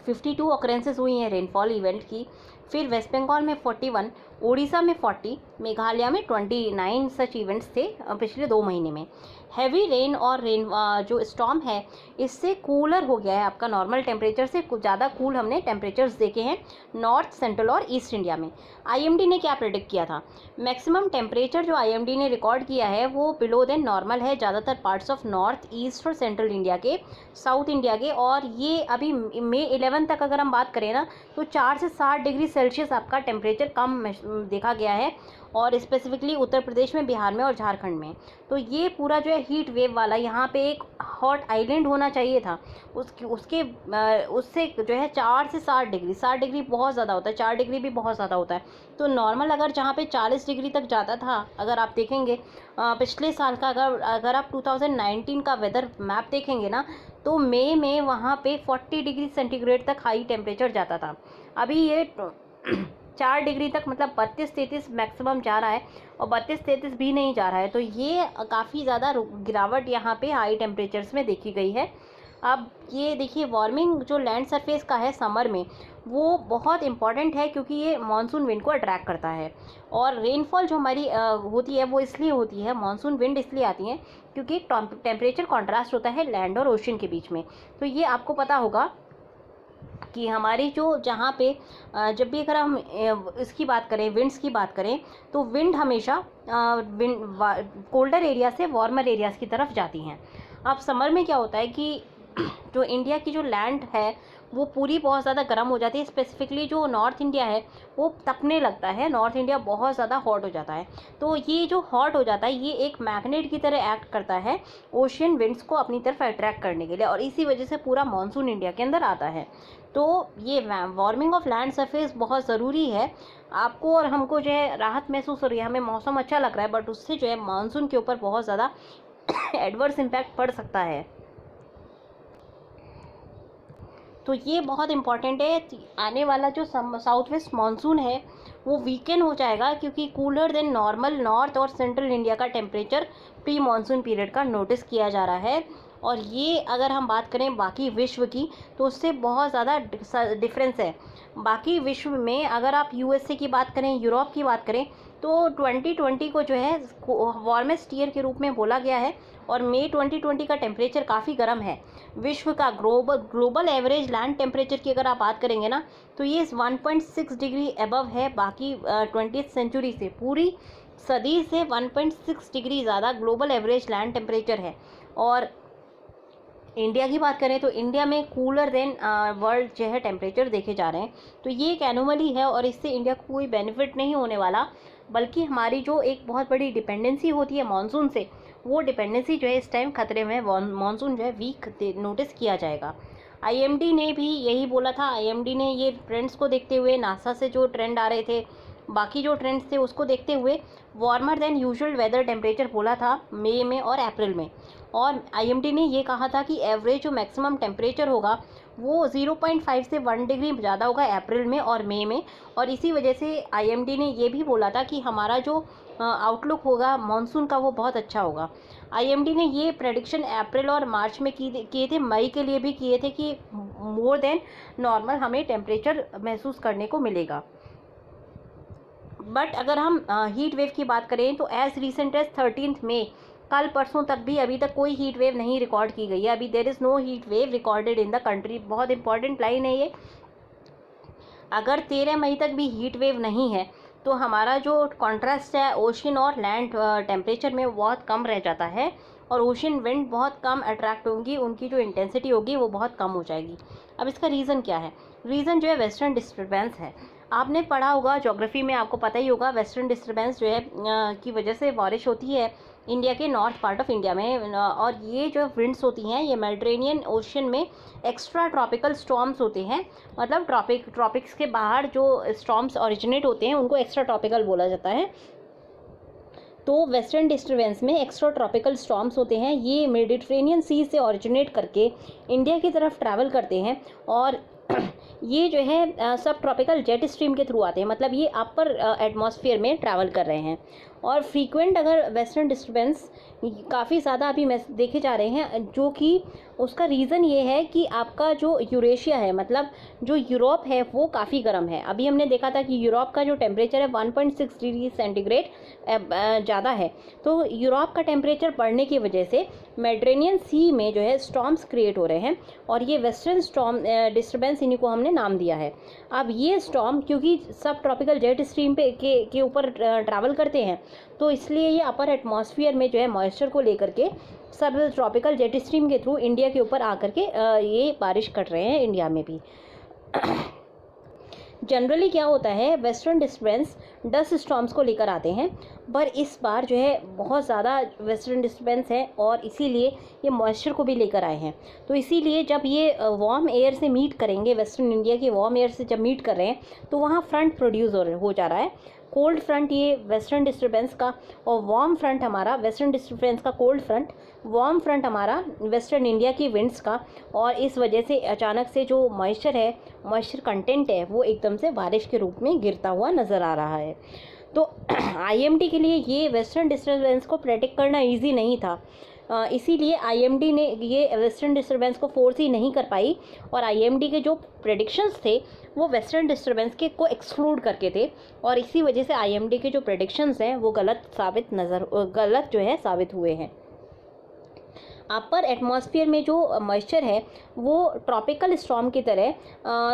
52 ऑकरेंसेस हुई हैं रेनफॉल इवेंट की, फिर वेस्ट बंगाल में 41, उड़ीसा में 40, मेघालय में 29 सच इवेंट्स थे पिछले 2 महीने में। हैवी रेन और जो स्टॉर्म है इससे कूलर हो गया है आपका, नॉर्मल टेम्परेचर से कुछ ज़्यादा कूल हमने टेम्परेचर्स देखे हैं नॉर्थ, सेंट्रल और ईस्ट इंडिया में। आईएमडी ने क्या प्रेडिक्ट किया था, मैक्सिमम टेम्परेचर जो आईएमडी ने रिकॉर्ड किया है वो बिलो देन नॉर्मल है ज़्यादातर पार्ट्स ऑफ नॉर्थ, ईस्ट और सेंट्रल इंडिया के, साउथ इंडिया के। और ये अभी मई 11 तक अगर हम बात करें ना तो 4 से 7 डिग्री सेल्सियस आपका टेम्परेचर कम देखा गया है, और स्पेसिफिकली उत्तर प्रदेश में, बिहार में और झारखंड में। तो ये पूरा जो है हीट वेव वाला, यहाँ पे एक हॉट आइलैंड होना चाहिए था, उससे जो है 4 से 7 डिग्री, 7 डिग्री बहुत ज़्यादा होता है, 4 डिग्री भी बहुत ज़्यादा होता है। तो नॉर्मल अगर जहाँ पे 40 डिग्री तक जाता था, अगर आप देखेंगे पिछले साल का, अगर आप 2019 का वेदर मैप देखेंगे ना तो मई में वहाँ पे 40 डिग्री सेंटीग्रेड तक हाई टेम्परेचर जाता था। अभी ये 4 डिग्री तक, मतलब 32-33 मैक्सिमम जा रहा है, और 32-33 भी नहीं जा रहा है। तो ये काफ़ी ज़्यादा गिरावट यहाँ पे हाई टेम्परेचर्स में देखी गई है। अब ये देखिए वार्मिंग जो लैंड सरफेस का है समर में, वो बहुत इंपॉर्टेंट है क्योंकि ये मानसून विंड को अट्रैक्ट करता है। और रेनफॉल जो हमारी होती है वो इसलिए होती है, मानसून विंड इसलिए आती हैं क्योंकि टेम्परेचर कॉन्ट्रास्ट होता है लैंड और ओशन के बीच में। तो ये आपको पता होगा कि हमारी जो जहाँ पे जब भी अगर हम इसकी बात करें, विंड्स की बात करें, तो विंड हमेशा कोल्डर एरिया से वार्मर एरियाज़ की तरफ जाती हैं। अब समर में क्या होता है कि जो इंडिया की जो लैंड है वो पूरी बहुत ज़्यादा गर्म हो जाती है। स्पेसिफिकली जो नॉर्थ इंडिया है वो तपने लगता है, नॉर्थ इंडिया बहुत ज़्यादा हॉट हो जाता है। तो ये जो हॉट हो जाता है ये एक मैग्नेट की तरह एक्ट करता है ओशियन विंड्स को अपनी तरफ अट्रैक्ट करने के लिए, और इसी वजह से पूरा मानसून इंडिया के अंदर आता है। तो ये वार्मिंग ऑफ लैंड सरफेस बहुत ज़रूरी है। आपको और हमको जो है राहत महसूस हो रही है, हमें मौसम अच्छा लग रहा है, बट उससे जो है मानसून के ऊपर बहुत ज़्यादा एडवर्स इम्पैक्ट पड़ सकता है। तो ये बहुत इम्पॉर्टेंट है। आने वाला जो साउथ वेस्ट मानसून है वो वीकेंड हो जाएगा, क्योंकि कूलर देन नॉर्मल नॉर्थ और सेंट्रल इंडिया का टेम्परेचर प्री मानसून पीरियड का नोटिस किया जा रहा है। और ये अगर हम बात करें बाकी विश्व की तो उससे बहुत ज़्यादा डिफरेंस है। बाकी विश्व में अगर आप यूएसए की बात करें, यूरोप की बात करें, तो 2020 को जो है वार्मेस्ट ईयर के रूप में बोला गया है, और मई 2020 का टेम्परेचर काफ़ी गर्म है। विश्व का ग्लोबल एवरेज लैंड टेम्परेचर की अगर आप बात करेंगे ना, तो ये 1.6 डिग्री एबव है बाकी 20th सेंचुरी से, पूरी सदी से 1.6 डिग्री ज़्यादा ग्लोबल एवरेज लैंड टेम्परेचर है। और इंडिया की बात करें तो इंडिया में कूलर देन वर्ल्ड जो है टेम्परेचर देखे जा रहे हैं। तो ये एक एनोमली है, और इससे इंडिया को कोई बेनिफिट नहीं होने वाला, बल्कि हमारी जो एक बहुत बड़ी डिपेंडेंसी होती है मानसून से, वो डिपेंडेंसी जो है इस टाइम खतरे में, मानसून जो है वीक नोटिस किया जाएगा। आईएमडी ने भी यही बोला था। आईएमडी ने ये ट्रेंड्स को देखते हुए, नासा से जो ट्रेंड आ रहे थे, बाकी जो ट्रेंड्स थे उसको देखते हुए warmer than usual weather temperature बोला था मई में और अप्रैल में। और आईएमडी ने ये कहा था कि एवरेज जो मैक्सिमम टेम्परेचर होगा वो 0.5 से 1 डिग्री ज़्यादा होगा अप्रैल में और मई में। और इसी वजह से आईएमडी ने ये भी बोला था कि हमारा जो आउटलुक होगा मानसून का वो बहुत अच्छा होगा। आईएमडी ने ये प्रेडिक्शन अप्रैल और मार्च में किए थे, मई के लिए भी किए थे कि मोर देन नॉर्मल हमें टेम्परेचर महसूस करने को मिलेगा। बट अगर हम हीट वेव की बात करें तो एज रिसेंट एज 13 मई, कल परसों तक भी अभी तक कोई हीट वेव नहीं रिकॉर्ड की गई है। अभी there is no heat wave recorded in the country. बहुत इंपॉर्टेंट लाइन है ये। अगर 13 मई तक भी हीट वेव नहीं है तो हमारा जो कॉन्ट्रास्ट है ओशन और लैंड टेम्परेचर में बहुत कम रह जाता है, और ओशन विंड बहुत कम अट्रैक्ट होंगी, उनकी जो इंटेंसिटी होगी वो बहुत कम हो जाएगी। अब इसका रीज़न क्या है? रीज़न जो है वेस्टर्न डिस्टर्बेंस है। आपने पढ़ा होगा ज्योग्राफी में, आपको पता ही होगा वेस्टर्न डिस्टर्बेंस जो है की वजह से बारिश होती है इंडिया के नॉर्थ पार्ट ऑफ इंडिया में। और ये जो विंड्स होती हैं ये मेडिटेरेनियन ओशन में एक्स्ट्रा ट्रॉपिकल स्टॉर्म्स होते हैं। मतलब ट्रॉपिक्स के बाहर जो स्टॉर्म्स ओरिजिनेट होते हैं उनको एक्स्ट्रा ट्रॉपिकल बोला जाता है। तो वेस्टर्न डिस्टर्बेंस में एक्स्ट्रा ट्रॉपिकल स्टॉर्म्स होते हैं, ये मेडिटेरेनियन सी से ओरिजिनेट करके इंडिया की तरफ ट्रैवल करते हैं, और ये जो है सब ट्रॉपिकल जेट स्ट्रीम के थ्रू आते हैं। मतलब ये अपर एटमॉस्फेयर में ट्रैवल कर रहे हैं। और फ्रीक्वेंट अगर वेस्टर्न डिस्टर्बेंस काफ़ी ज़्यादा अभी देखे जा रहे हैं, जो कि उसका रीज़न ये है कि आपका जो यूरेशिया है, मतलब जो यूरोप है वो काफ़ी गर्म है। अभी हमने देखा था कि यूरोप का जो टेम्परेचर है 1.6 डिग्री सेंटीग्रेड ज़्यादा है। तो यूरोप का टेम्परेचर बढ़ने की वजह से मेडिटेरेनियन सी में जो है स्टॉर्म्स क्रिएट हो रहे हैं, और ये वेस्टर्न स्टॉर्म डिस्टर्बेंस इन्हीं को हमने नाम दिया है। अब ये स्टॉर्म क्योंकि सब ट्रॉपिकल जेट स्ट्रीम पे के ऊपर ट्रैवल करते हैं, तो इसलिए ये अपर एटमॉस्फेयर में जो है मॉइस्चर को लेकर के सब ट्रॉपिकल जेट स्ट्रीम के थ्रू इंडिया के ऊपर आकर के ये बारिश कर रहे हैं इंडिया में भी। जनरली क्या होता है, वेस्टर्न डिस्टर्बेंस डस्ट स्टॉर्म्स को लेकर आते हैं, पर इस बार जो है बहुत ज़्यादा वेस्टर्न डिस्टर्बेंस है, और इसीलिए ये मॉइस्चर को भी लेकर आए हैं। तो इसीलिए जब ये वार्म एयर से मीट करेंगे, वेस्टर्न इंडिया के वार्म एयर से जब मीट कर रहे हैं, तो वहाँ फ्रंट प्रोड्यूस हो जा रहा है। कोल्ड फ्रंट ये वेस्टर्न डिस्टर्बेंस का, और वार्म फ्रंट हमारा वेस्टर्न डिस्टर्बेंस का कोल्ड फ्रंट, वार्म फ्रंट हमारा वेस्टर्न इंडिया की विंड्स का। और इस वजह से अचानक से जो मॉइस्चर है, मॉइस्चर कंटेंट है, वो एकदम से बारिश के रूप में गिरता हुआ नज़र आ रहा है। तो आईएमडी के लिए ये वेस्टर्न डिस्टर्बेंस को प्रेडिक्ट करना इजी नहीं था, इसीलिए आईएमडी ने ये वेस्टर्न डिस्टर्बेंस को फोर्स ही नहीं कर पाई, और आईएमडी के जो प्रेडिक्शंस थे वो वेस्टर्न डिस्टर्बेंस के को एक्सक्लूड करके थे, और इसी वजह से आईएमडी के जो प्रेडिक्शंस हैं वो गलत जो है साबित हुए हैं। अपर एटमॉस्फेयर में जो मॉइस्चर है वो ट्रॉपिकल स्टॉर्म की तरह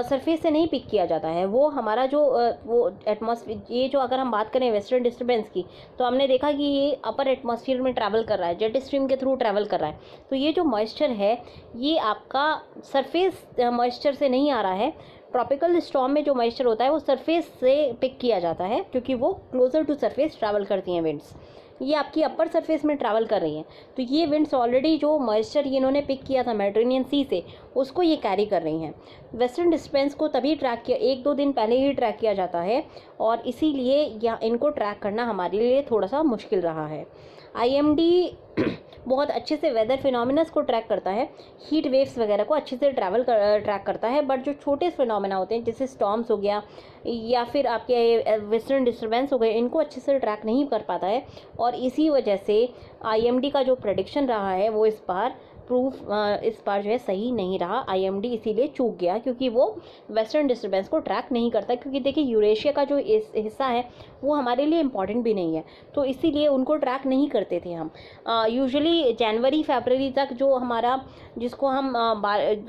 सरफेस से नहीं पिक किया जाता है। वो हमारा जो वो एटमॉस्फेयर, ये जो अगर हम बात करें वेस्टर्न डिस्टर्बेंस की, तो हमने देखा कि ये अपर एटमॉस्फेयर में ट्रैवल कर रहा है, जेट स्ट्रीम के थ्रू ट्रैवल कर रहा है। तो ये जो मॉइस्चर है ये आपका सरफेस मॉइस्चर से नहीं आ रहा है। ट्रॉपिकल स्टॉर्म में जो मॉइस्चर होता है वो सरफेस से पिक किया जाता है, क्योंकि वो क्लोजर टू सरफेस ट्रैवल करती हैं विंड्स। ये आपकी अपर सरफेस में ट्रैवल कर रही हैं, तो ये विंड्स ऑलरेडी जो मॉइस्चर इन्होंने पिक किया था मेडिटेरेनियन सी से, उसको ये कैरी कर रही हैं। वेस्टर्न डिस्टर्बेंस को तभी ट्रैक किया, 1-2 दिन पहले ही ट्रैक किया जाता है, और इसीलिए या इनको ट्रैक करना हमारे लिए थोड़ा सा मुश्किल रहा है। आईएमडी बहुत अच्छे से वेदर फिनोमिनास को ट्रैक करता है, हीट वेव्स वगैरह को अच्छे से ट्रैक करता है, बट जो छोटे फिनोमिना होते हैं जैसे स्टॉर्म्स हो गया या फिर आपके वेस्टर्न डिस्टर्बेंस हो गए, इनको अच्छे से ट्रैक नहीं कर पाता है। और इसी वजह से आईएमडी का जो प्रेडिक्शन रहा है वो इस बार जो है सही नहीं रहा। आईएमडी इसीलिए चूक गया, क्योंकि वो वेस्टर्न डिस्टर्बेंस को ट्रैक नहीं करता, क्योंकि देखिए यूरेशिया का जो हिस्सा है वो हमारे लिए इम्पॉर्टेंट भी नहीं है, तो इसीलिए उनको ट्रैक नहीं करते थे हम। यूजुअली जनवरी फरवरी तक जो हमारा, जिसको हम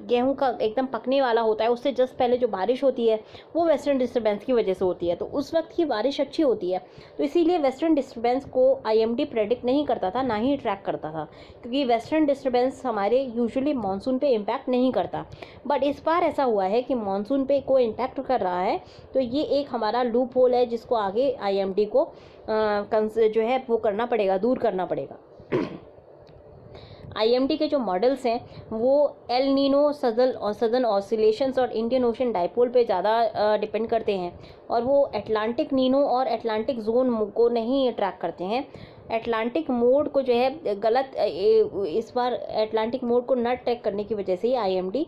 गेहूं का एकदम पकने वाला होता है, उससे जस्ट पहले जो बारिश होती है वो वेस्टर्न डिस्टर्बेंस की वजह से होती है, तो उस वक्त की बारिश अच्छी होती है। तो इसीलिए वेस्टर्न डिस्टर्बेंस को आईएमडी प्रेडिक्ट नहीं करता था, ना ही ट्रैक करता था, क्योंकि वेस्टर्न डिस्टर्बेंस हमारे यूजुअली मानसून पे इम्पैक्ट नहीं करता। बट इस बार ऐसा हुआ है कि मानसून पे कोई इम्पैक्ट कर रहा है, तो ये एक हमारा लूप होल है जिसको आगे आईएमडी को जो है वो करना पड़ेगा, दूर करना पड़ेगा। आईएमडी के जो मॉडल्स हैं वो एल नीनो, सदर्न ऑसिलेशंस और इंडियन ओशन डाइपोल पे ज़्यादा डिपेंड करते हैं, और वो अटलांटिक नीनो और अटलांटिक जोन को नहीं ट्रैक करते हैं। अटलांटिक मोड को जो है गलत, इस बार अटलांटिक मोड को न ट्रैक करने की वजह से ही आईएमडी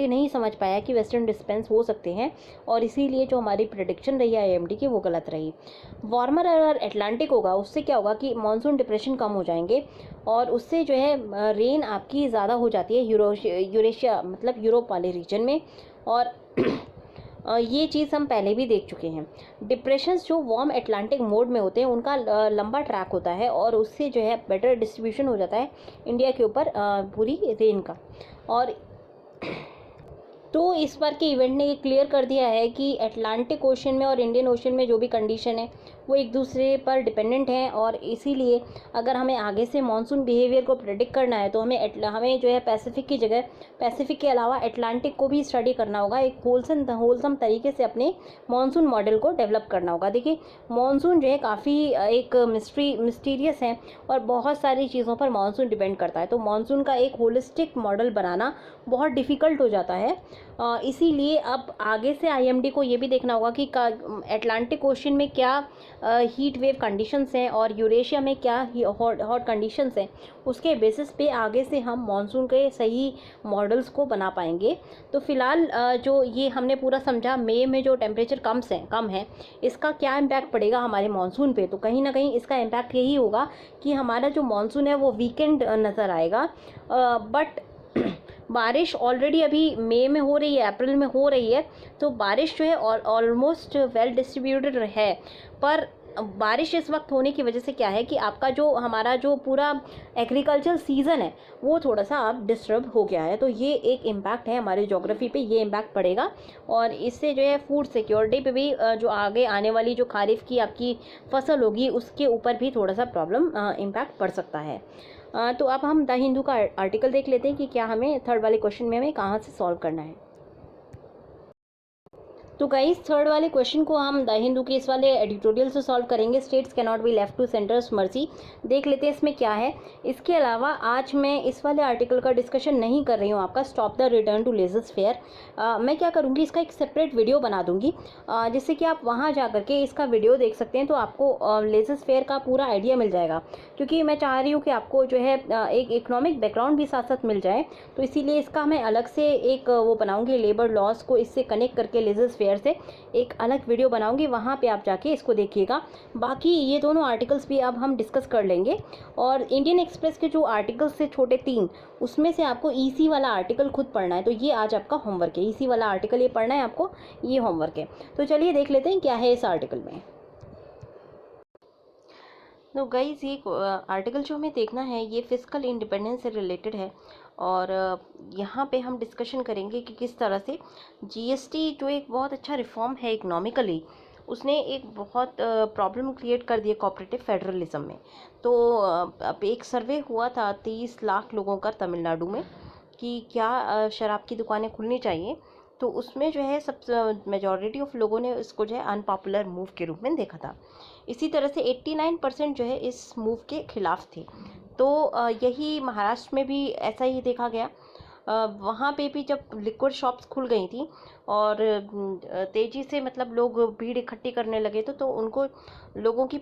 नहीं समझ पाया कि वेस्टर्न डिस्टर्बेंस हो सकते हैं, और इसीलिए जो हमारी प्रेडिक्शन रही आईएमडी की वो गलत रही। वार्मर अगर अटलांटिक होगा उससे क्या होगा कि मानसून डिप्रेशन कम हो जाएंगे, और उससे जो है रेन आपकी ज़्यादा हो जाती है यूरेशिया मतलब यूरोप वाले रीजन में, और ये चीज़ हम पहले भी देख चुके हैं। डिप्रेशंस जो वार्म अटलांटिक मोड में होते हैं उनका लंबा ट्रैक होता है, और उससे जो है बेटर डिस्ट्रीब्यूशन हो जाता है इंडिया के ऊपर पूरी रेन का। और तो इस बार के इवेंट ने ये क्लियर कर दिया है कि अटलांटिक ओशन में और इंडियन ओशन में जो भी कंडीशन है वो एक दूसरे पर डिपेंडेंट हैं, और इसीलिए अगर हमें आगे से मानसून बिहेवियर को प्रेडिक्ट करना है तो हमें जो है पैसिफिक की जगह, पैसिफिक के अलावा अटलांटिक को भी स्टडी करना होगा, एक होलसम तरीके से अपने मानसून मॉडल को डेवलप करना होगा। देखिए मानसून जो है काफ़ी एक मिस्टीरियस है, और बहुत सारी चीज़ों पर मानसून डिपेंड करता है, तो मानसून का एक होलिस्टिक मॉडल बनाना बहुत डिफ़िकल्ट हो जाता है। इसीलिए अब आगे से आईएमडी को ये भी देखना होगा कि अटलांटिक ओशन में क्या हीट वेव कंडीशंस हैं और यूरेशिया में क्या हॉट कंडीशंस हैं, उसके बेसिस पे आगे से हम मॉनसून के सही मॉडल्स को बना पाएंगे। तो फिलहाल जो ये हमने पूरा समझा, मई में जो टेम्परेचर कम है इसका क्या इम्पैक्ट पड़ेगा हमारे मॉनसून पे, तो कहीं ना कहीं इसका इम्पैक्ट यही होगा कि हमारा जो मॉनसून है वो वीकेंड नज़र आएगा। बट बारिश ऑलरेडी अभी मई में हो रही है, अप्रैल में हो रही है, तो बारिश जो है ऑलमोस्ट वेल डिस्ट्रीब्यूटेड है। पर बारिश इस वक्त होने की वजह से क्या है कि आपका जो हमारा जो पूरा एग्रीकल्चर सीज़न है वो थोड़ा सा अब डिस्टर्ब हो गया है, तो ये एक इम्पैक्ट है हमारी ज्योग्राफी पे, ये इम्पैक्ट पड़ेगा, और इससे जो है फूड सिक्योरिटी पे भी जो आगे आने वाली जो खारिफ की आपकी फसल होगी उसके ऊपर भी थोड़ा सा प्रॉब्लम इम्पैक्ट पड़ सकता है। तो अब हम द हिंदू का आर्टिकल देख लेते हैं कि क्या हमें थर्ड वाले क्वेश्चन में हमें कहाँ से सॉल्व करना है। तो गाइस थर्ड वाले क्वेश्चन को हम द हिंदू के इस वाले एडिटोरियल से सॉल्व करेंगे। States can not be left two centres mercy. देख लेते हैं इसमें क्या है। इसके अलावा आज मैं इस वाले आर्टिकल का डिस्कशन नहीं कर रही हूँ, आपका stop the return to ledgers fair. मैं क्या करूँगी, इसका एक सेपरेट वीडियो बना दूँगी जिससे कि आप वहाँ जा करके इसका वीडियो देख सकते हैं, तो आपको लेजर्स फेयर का पूरा आइडिया मिल जाएगा। क्योंकि मैं चाह रही हूँ कि आपको जो है एक इकोनॉमिक बैकग्राउंड भी साथ साथ मिल जाए, तो इसीलिए इसका मैं अलग से एक वो बनाऊँगी, लेबर लॉस को इससे कनेक्ट करके लेजर्स फेयर से एक अलग वीडियो बनाऊंगी, वहाँ पे आप जाके इसको देखिएगा। बाकी ये दोनों आर्टिकल्स भी अब हम डिस्कस कर लेंगे, और इंडियन एक्सप्रेस के जो आर्टिकल्स से छोटे 3 उसमें से आपको ईसी वाला आर्टिकल खुद पढ़ना है, तो ये आज आपका होमवर्क है। ईसी वाला आर्टिकल ये पढ़ना है आपको, ये होमवर्क है। तो चलिए देख लेते हैं क्या है इस आर्टिकल में। तो गाइस ये आर्टिकल जो हमें देखना है ये फिजिकल इंडिपेंडेंस से रिलेटेड है। और यहाँ पे हम डिस्कशन करेंगे कि किस तरह से जीएसटी जो एक बहुत अच्छा रिफॉर्म है इकोनॉमिकली, उसने एक बहुत प्रॉब्लम क्रिएट कर दी है कोऑपरेटिव फेडरलिज्म में। तो अब एक सर्वे हुआ था 30 लाख लोगों का तमिलनाडु में कि क्या शराब की दुकानें खुलनी चाहिए। तो उसमें जो है सब मेजॉरिटी ऑफ लोगों ने इसको जो है अनपॉपुलर मूव के रूप में देखा था। इसी तरह से 89% जो है इस मूव के खिलाफ थे। तो यही महाराष्ट्र में भी ऐसा ही देखा गया। वहाँ पे भी जब लिक्विड शॉप्स खुल गई थी और तेज़ी से मतलब लोग भीड़ इकट्ठी करने लगे तो उनको लोगों की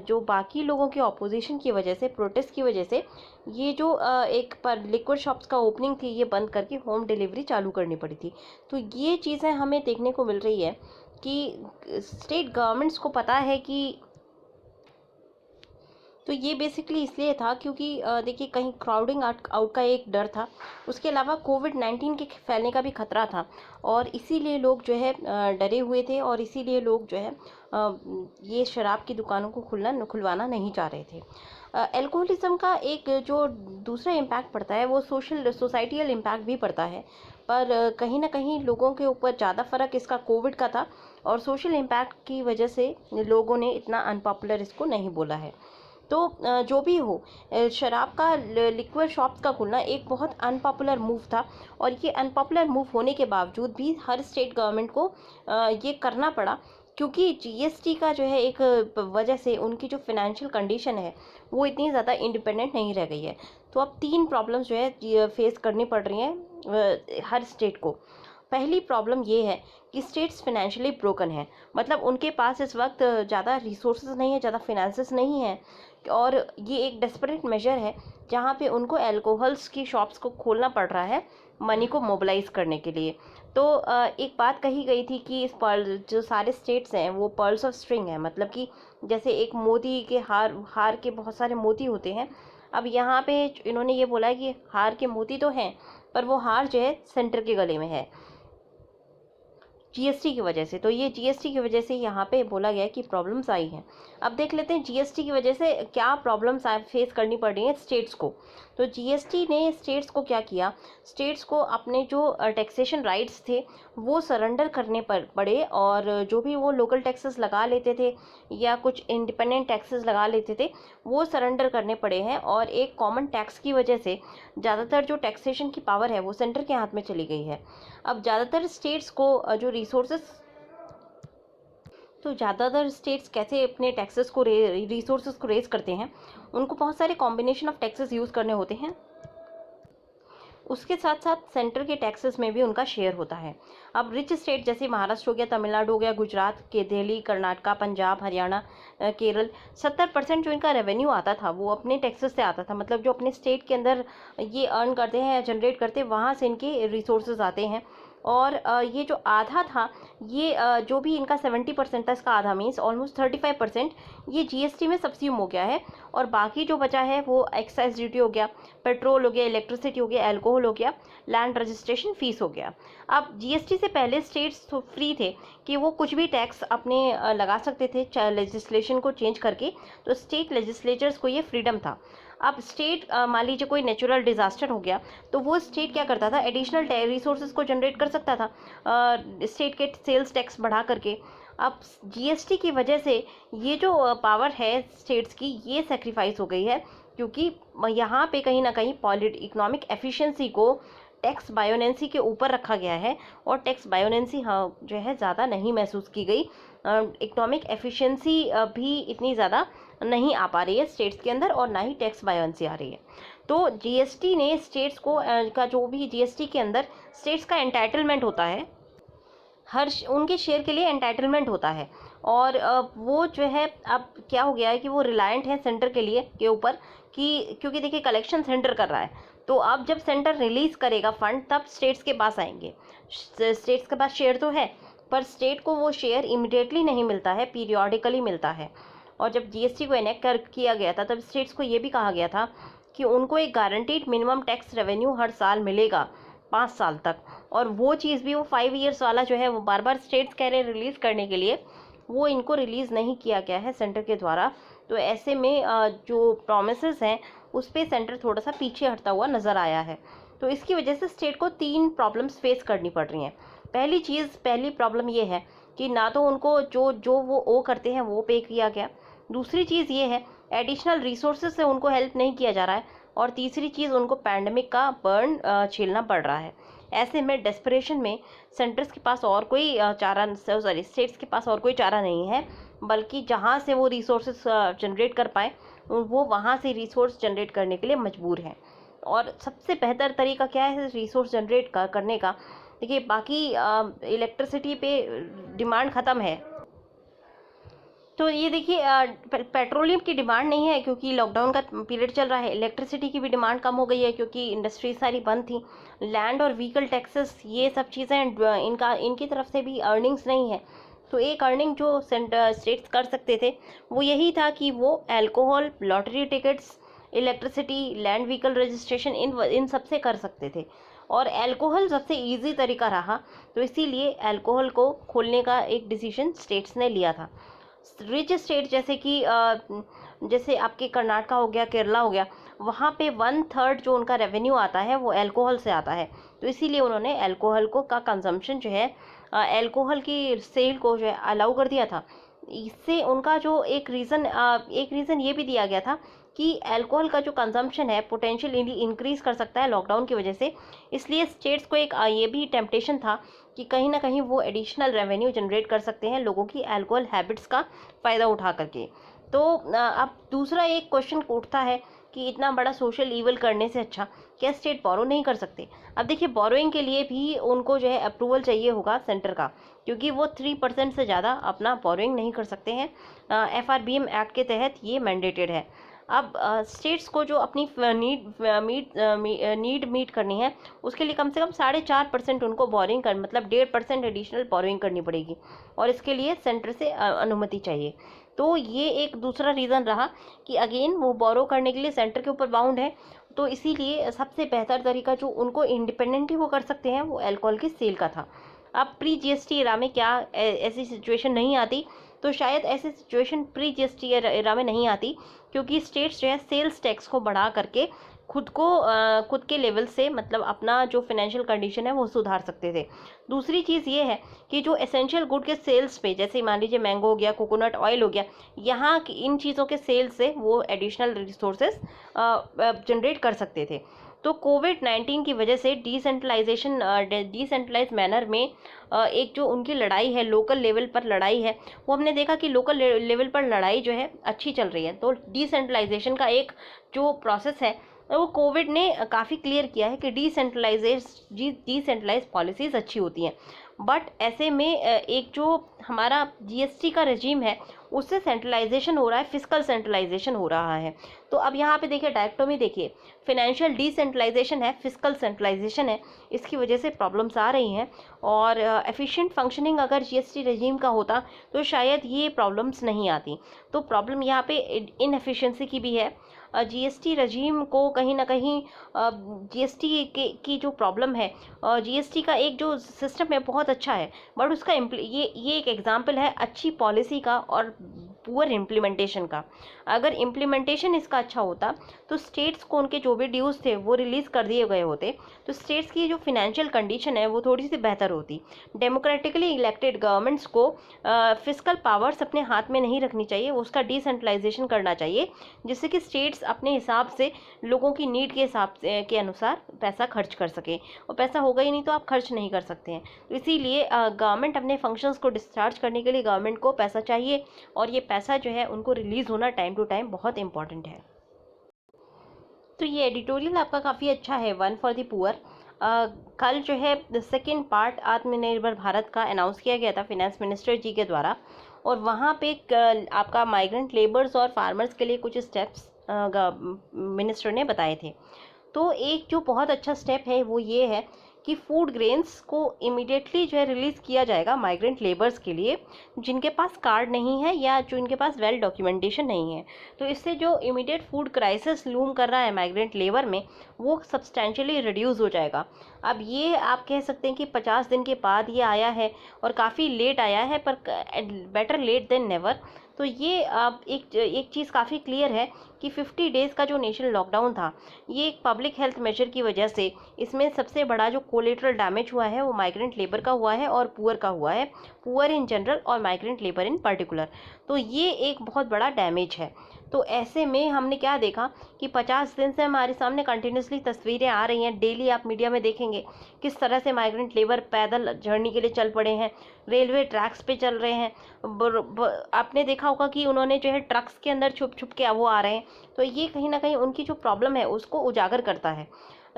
जो बाकी लोगों की ऑपोजिशन की वजह से, प्रोटेस्ट की वजह से, ये जो एक पर लिक्विड शॉप्स का ओपनिंग थी ये बंद करके होम डिलीवरी चालू करनी पड़ी थी। तो ये चीज़ें हमें देखने को मिल रही है कि स्टेट गवर्नमेंट्स को पता है कि तो ये बेसिकली इसलिए था क्योंकि देखिए कहीं क्राउडिंग आउट का एक डर था, उसके अलावा कोविड-19 के फैलने का भी खतरा था और इसीलिए लोग जो है डरे हुए थे और इसीलिए लोग जो है ये शराब की दुकानों को खुलवाना नहीं चाह रहे थे। अल्कोहलिज्म का एक जो दूसरा इम्पैक्ट पड़ता है वो सोसाइटियल इम्पैक्ट भी पड़ता है, पर कहीं ना कहीं लोगों के ऊपर ज़्यादा फ़र्क इसका कोविड का था और सोशल इम्पैक्ट की वजह से लोगों ने इतना अनपॉपुलर इसको नहीं बोला है। तो जो भी हो, शराब का लिक्विड शॉप्स का खुलना एक बहुत अनपॉपुलर मूव था और ये अनपॉपुलर मूव होने के बावजूद भी हर स्टेट गवर्नमेंट को ये करना पड़ा क्योंकि जीएसटी का जो है एक वजह से उनकी जो फिनेंशियल कंडीशन है वो इतनी ज़्यादा इंडिपेंडेंट नहीं रह गई है। तो अब 3 प्रॉब्लम्स जो है फेस करनी पड़ रही हैं हर स्टेट को। पहली प्रॉब्लम ये है कि स्टेट्स फिनेंशियली ब्रोकन है, मतलब उनके पास इस वक्त ज़्यादा रिसोर्सेज नहीं है, ज़्यादा फिनेंसेस नहीं है और ये एक डेस्परेट मेजर है जहाँ पे उनको अल्कोहल्स की शॉप्स को खोलना पड़ रहा है मनी को मोबिलाइज करने के लिए। तो एक बात कही गई थी कि इस पर्ल जो सारे स्टेट्स हैं वो पर्ल्स ऑफ स्ट्रिंग है, मतलब कि जैसे एक मोती के हार के बहुत सारे मोती होते हैं। अब यहाँ पे इन्होंने ये बोला है कि हार के मोती तो हैं पर वो हार जो है सेंटर के गले में है जीएसटी की वजह से। तो ये जीएसटी की वजह से यहाँ पे बोला गया है कि प्रॉब्लम्स आई हैं। अब देख लेते हैं जीएसटी की वजह से क्या प्रॉब्लम्स फेस करनी पड़ रही हैं स्टेट्स को। तो जीएसटी ने स्टेट्स को क्या किया, स्टेट्स को अपने जो टैक्सेशन राइट्स थे वो सरेंडर करने पर पड़े और जो भी वो लोकल टैक्सेस लगा लेते थे या कुछ इंडिपेंडेंट टैक्सेस लगा लेते थे वो सरेंडर करने पड़े हैं और एक कॉमन टैक्स की वजह से ज़्यादातर जो टैक्सेशन की पावर है वो सेंटर के हाथ में चली गई है। अब ज़्यादातर स्टेट्स को जो ज़्यादातर स्टेट्स कैसे अपने टैक्सेस को रिसोर्सेज को रेज करते हैं, उनको बहुत सारे कॉम्बिनेशन ऑफ टैक्सेस यूज़ करने होते हैं। उसके साथ साथ सेंटर के टैक्सेस में भी उनका शेयर होता है। अब रिच स्टेट जैसे महाराष्ट्र हो गया, तमिलनाडु हो गया, गुजरात के दिल्ली, कर्नाटका, पंजाब, हरियाणा, केरल, 70% जो इनका रेवेन्यू आता था वो अपने टैक्सेस से आता था, मतलब जो अपने स्टेट के अंदर ये अर्न करते हैं या जनरेट करते हैं वहाँ से इनके रिसोर्सेज आते हैं। और ये जो आधा था ये जो भी इनका 70% था इसका आधा मीन्स ऑलमोस्ट 35% ये जीएसटी में सब्सिड्यूम हो गया है और बाकी जो बचा है वो एक्साइज ड्यूटी हो गया, पेट्रोल हो गया, इलेक्ट्रिसिटी हो गया, अल्कोहल हो गया, लैंड रजिस्ट्रेशन फीस हो गया। अब जीएसटी से पहले स्टेट्स तो फ्री थे कि वो कुछ भी टैक्स अपने लगा सकते थे लेजिस्लेशन को चेंज करके, तो स्टेट लेजिस्लेचर्स को ये फ्रीडम था। अब स्टेट मान लीजिए कोई नेचुरल डिज़ास्टर हो गया तो वो स्टेट क्या करता था, एडिशनल रिसोर्सेज को जनरेट कर सकता था स्टेट के सेल्स टैक्स बढ़ा करके। अब जीएसटी की वजह से ये जो पावर है स्टेट्स की ये सेक्रीफाइस हो गई है क्योंकि यहाँ पे कहीं ना कहीं इकोनॉमिक एफिशिएंसी को टैक्स बायोनेंसी के ऊपर रखा गया है और टैक्स बायोनेंसी हाँ जो है ज़्यादा नहीं महसूस की गई। इकोनॉमिक एफिशिएंसी भी इतनी ज़्यादा नहीं आ पा रही है स्टेट्स के अंदर और ना ही टैक्स बायोनेंसी आ रही है। तो जीएसटी ने स्टेट्स को का जो भी जीएसटी के अंदर स्टेट्स का एंटाइटलमेंट होता है, हर उनके शेयर के लिए एंटाइटलमेंट होता है और वो जो है अब क्या हो गया है कि वो रिलायंट है सेंटर के लिए के ऊपर कि क्योंकि देखिए कलेक्शन सेंटर कर रहा है, तो अब जब सेंटर रिलीज़ करेगा फंड तब स्टेट्स के पास आएंगे। स्टेट्स के पास शेयर तो है पर स्टेट को वो शेयर इमिडिएटली नहीं मिलता है, पीरियोडिकली मिलता है। और जब जीएसटी को इनेक्ट किया गया था तब स्टेट्स को ये भी कहा गया था कि उनको एक गारंटीड मिनिमम टैक्स रेवेन्यू हर साल मिलेगा 5 साल तक, और वो चीज़ भी वो 5 ईयर्स वाला जो है वो बार बार स्टेट्स कह रहे हैं रिलीज़ करने के लिए, वो इनको रिलीज़ नहीं किया गया है सेंटर के द्वारा तो ऐसे में जो प्रॉमिसेस हैं उस पे सेंटर थोड़ा सा पीछे हटता हुआ नज़र आया है। तो इसकी वजह से स्टेट को 3 प्रॉब्लम्स फेस करनी पड़ रही हैं। पहली प्रॉब्लम ये है कि ना तो उनको जो जो वो ओ करते हैं वो पे किया गया। दूसरी चीज़ ये है, एडिशनल रिसोर्सेज से उनको हेल्प नहीं किया जा रहा है। और तीसरी चीज़, उनको पैंडमिक का बर्न झेलना पड़ रहा है। ऐसे में डेस्परेशन में सेंटर्स के पास और कोई स्टेट्स के पास और कोई चारा नहीं है, बल्कि जहाँ से वो रिसोर्सेज जनरेट कर पाए वो वहाँ से रिसोर्स जनरेट करने के लिए मजबूर हैं। और सबसे बेहतर तरीका क्या है रिसोर्स जनरेट करने का? देखिए, बाकी इलेक्ट्रिसिटी पे डिमांड ख़त्म है, तो ये देखिए पेट्रोलियम की डिमांड नहीं है क्योंकि लॉकडाउन का पीरियड चल रहा है। इलेक्ट्रिसिटी की भी डिमांड कम हो गई है क्योंकि इंडस्ट्री सारी बंद थी। लैंड और व्हीकल टैक्सेस, ये सब चीज़ें इनकी तरफ से भी अर्निंग्स नहीं है। तो एक अर्निंग जो स्टेट्स कर सकते थे वो यही था कि वो alcohol, lottery tickets, electricity, land vehicle registration, इन सब से कर सकते थे। और अल्कोहल सबसे इजी तरीका रहा, तो इसीलिए अल्कोहल को खोलने का एक डिसीजन स्टेट्स ने लिया था। रिच स्टेट जैसे आपके कर्नाटक हो गया, केरला हो गया, वहाँ पे 1/3 जो उनका रेवेन्यू आता है वो अल्कोहल से आता है। तो इसीलिए उन्होंने अल्कोहल को का कंजम्पशन जो है, अल्कोहल की सेल को जो है अलाउ कर दिया था। इससे उनका जो एक रीज़न ये भी दिया गया था कि अल्कोहल का जो कंजम्पशन है पोटेंशियली इंक्रीज़ कर सकता है लॉकडाउन की वजह से। इसलिए स्टेट्स को एक ये भी टेम्पटेशन था कि कहीं ना कहीं वो एडिशनल रेवेन्यू जनरेट कर सकते हैं लोगों की अल्कोहल हैबिट्स का फ़ायदा उठा करके। तो अब दूसरा एक क्वेश्चन उठता है कि इतना बड़ा सोशल ईवल करने से अच्छा क्या स्टेट बोरो नहीं कर सकते? अब देखिए, बोरोइंग के लिए भी उनको जो है अप्रूवल चाहिए होगा सेंटर का, क्योंकि वो 3% से ज़्यादा अपना बोरोइंग नहीं कर सकते हैं। FRBM एक्ट के तहत ये मैंडेटेड है। अब स्टेट्स को जो अपनी नीड मीट करनी है उसके लिए कम से कम 4.5% उनको बोरिंग कर, मतलब 1.5% एडिशनल बोरिंग करनी पड़ेगी, और इसके लिए सेंटर से अनुमति चाहिए। तो ये एक दूसरा रीज़न रहा कि अगेन वो बोरो करने के लिए सेंटर के ऊपर बाउंड है। तो इसीलिए सबसे बेहतर तरीका जो उनको इंडिपेंडेंटली वो कर सकते हैं वो अल्कोहल की सेल का था। अब प्री GST एरा में क्या ऐसी सिचुएशन नहीं आती? तो शायद ऐसी सिचुएशन प्री GST एरा में नहीं आती, क्योंकि स्टेट्स जो है सेल्स टैक्स को बढ़ा करके खुद के लेवल से, मतलब अपना जो फाइनेंशियल कंडीशन है वो सुधार सकते थे। दूसरी चीज़ ये है कि जो एसेंशियल गुड के सेल्स पे, जैसे मान लीजिए मैंगो हो गया, कोकोनट ऑयल हो गया, यहाँ इन चीज़ों के सेल से वो एडिशनल रिसोर्सेज जनरेट कर सकते थे। तो कोविड-19 की वजह से डिसेंट्रलाइज मैनर में एक जो उनकी लड़ाई है, लोकल लेवल पर लड़ाई है, वो हमने देखा कि लोकल लेवल पर लड़ाई जो है अच्छी चल रही है। तो डिसेंट्रलाइजेशन का एक जो प्रोसेस है वो कोविड ने काफ़ी क्लियर किया है कि डिसेंट्रलाइज पॉलिसीज़ अच्छी होती हैं। बट ऐसे में एक जो हमारा GST का रजीम है उससे सेंट्रलाइजेशन हो रहा है, फिस्कल सेंट्रलाइजेशन हो रहा है। तो अब यहाँ पे देखिए, डायरेक्टोमी देखिए, फिनेंशियल डिसेंट्रलाइजेशन है, फिस्कल सेंट्रलाइजेशन है, इसकी वजह से प्रॉब्लम्स आ रही हैं। और एफिशिएंट फंक्शनिंग अगर GST रजीम का होता तो शायद ये प्रॉब्लम्स नहीं आती। तो प्रॉब्लम यहाँ पे इनएफिशिएंसी की भी है। GST रजीम को कहीं ना कहीं GST की जो प्रॉब्लम है, GST का एक जो सिस्टम है बहुत अच्छा है, बट उसका ये एक एग्जांपल है अच्छी पॉलिसी का और पुअर इम्प्लीमेंटेशन का। अगर इम्प्लीमेंटेशन इसका अच्छा होता तो स्टेट्स को उनके जो भी ड्यूज़ थे वो रिलीज़ कर दिए गए होते, तो स्टेट्स की जो फिनेंशियल कंडीशन है वो थोड़ी सी बेहतर होती। डेमोक्रेटिकली इलेक्टेड गवर्नमेंट्स को फिस्कल पावर्स अपने हाथ में नहीं रखनी चाहिए, उसका डिसेंट्रलाइजेशन करना चाहिए, जिससे कि स्टेट्स अपने हिसाब से लोगों की नीड के हिसाब से के अनुसार पैसा खर्च कर सके। और पैसा होगा ही नहीं तो आप खर्च नहीं कर सकते हैं। तो इसीलिए गवर्नमेंट अपने फंक्शंस को डिस्चार्ज करने के लिए गवर्नमेंट को पैसा चाहिए, और ये पैसा जो है उनको रिलीज़ होना टाइम टू टाइम बहुत इंपॉर्टेंट है। तो ये एडिटोरियल आपका काफ़ी अच्छा है, वन फॉर द पुअर। कल जो है सेकेंड पार्ट आत्मनिर्भर भारत का अनाउंस किया गया था फिनेंस मिनिस्टर जी के द्वारा, और वहाँ पे आपका माइग्रेंट लेबर्स और फार्मर्स के लिए कुछ स्टेप्स मिनिस्टर ने बताए थे। तो एक जो बहुत अच्छा स्टेप है वो ये है कि फूड ग्रेन्स को इमीडिएटली जो है रिलीज़ किया जाएगा माइग्रेंट लेबर्स के लिए जिनके पास कार्ड नहीं है या जो इनके पास वेल डॉक्यूमेंटेशन नहीं है। तो इससे जो इमीडिएट फूड क्राइसिस लूम कर रहा है माइग्रेंट लेबर में वो सब्सटेंशियली रिड्यूस हो जाएगा। अब ये आप कह सकते हैं कि 50 दिन के बाद ये आया है और काफ़ी लेट आया है, पर बेटर लेट देन नेवर। तो ये अब एक चीज़ काफ़ी क्लियर है कि 50 डेज़ का जो नेशनल लॉकडाउन था, ये एक पब्लिक हेल्थ मेजर की वजह से इसमें सबसे बड़ा जो कोलेटरल डैमेज हुआ है वो माइग्रेंट लेबर का हुआ है और पुअर का हुआ है, पुअर इन जनरल और माइग्रेंट लेबर इन पर्टिकुलर। तो ये एक बहुत बड़ा डैमेज है। तो ऐसे में हमने क्या देखा कि 50 दिन से हमारे सामने कंटिन्यूसली तस्वीरें आ रही हैं, डेली आप मीडिया में देखेंगे किस तरह से माइग्रेंट लेबर पैदल जर्नी के लिए चल पड़े हैं, रेलवे ट्रैक्स पे चल रहे हैं। आपने देखा होगा कि उन्होंने जो है ट्रक्स के अंदर छुप छुप के वो आ रहे हैं। तो ये कहीं ना कहीं उनकी जो प्रॉब्लम है उसको उजागर करता है।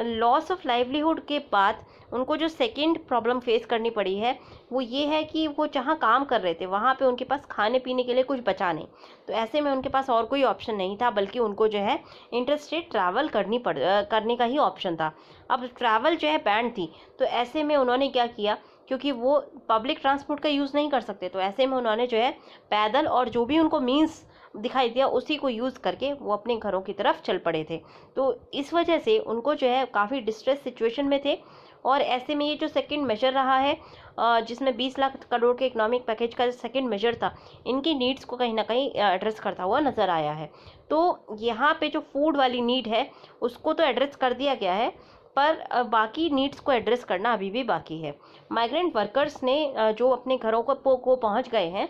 लॉस ऑफ लाइवलीहुड के बाद उनको जो सेकंड प्रॉब्लम फेस करनी पड़ी है वो ये है कि वो जहाँ काम कर रहे थे वहाँ पे उनके पास खाने पीने के लिए कुछ बचा नहीं। तो ऐसे में उनके पास और कोई ऑप्शन नहीं था, बल्कि उनको जो है इंटरस्टेट ट्रैवल करने का ही ऑप्शन था। अब ट्रैवल जो है बैन थी, तो ऐसे में उन्होंने क्या किया, क्योंकि वो पब्लिक ट्रांसपोर्ट का यूज़ नहीं कर सकते, तो ऐसे में उन्होंने जो है पैदल और जो भी उनको मीन्स दिखाई दिया उसी को यूज़ करके वो अपने घरों की तरफ चल पड़े थे। तो इस वजह से उनको जो है काफ़ी डिस्ट्रेस सिचुएशन में थे। और ऐसे में ये जो सेकंड मेजर रहा है, जिसमें 20 लाख करोड़ के इकोनॉमिक पैकेज का सेकंड मेजर था, इनकी नीड्स को कहीं ना कहीं एड्रेस करता हुआ नज़र आया है। तो यहाँ पे जो फूड वाली नीड है उसको तो एड्रेस कर दिया गया है, पर बाकी नीड्स को एड्रेस करना अभी भी बाकी है। माइग्रेंट वर्कर्स ने जो अपने घरों को पहुँच गए हैं,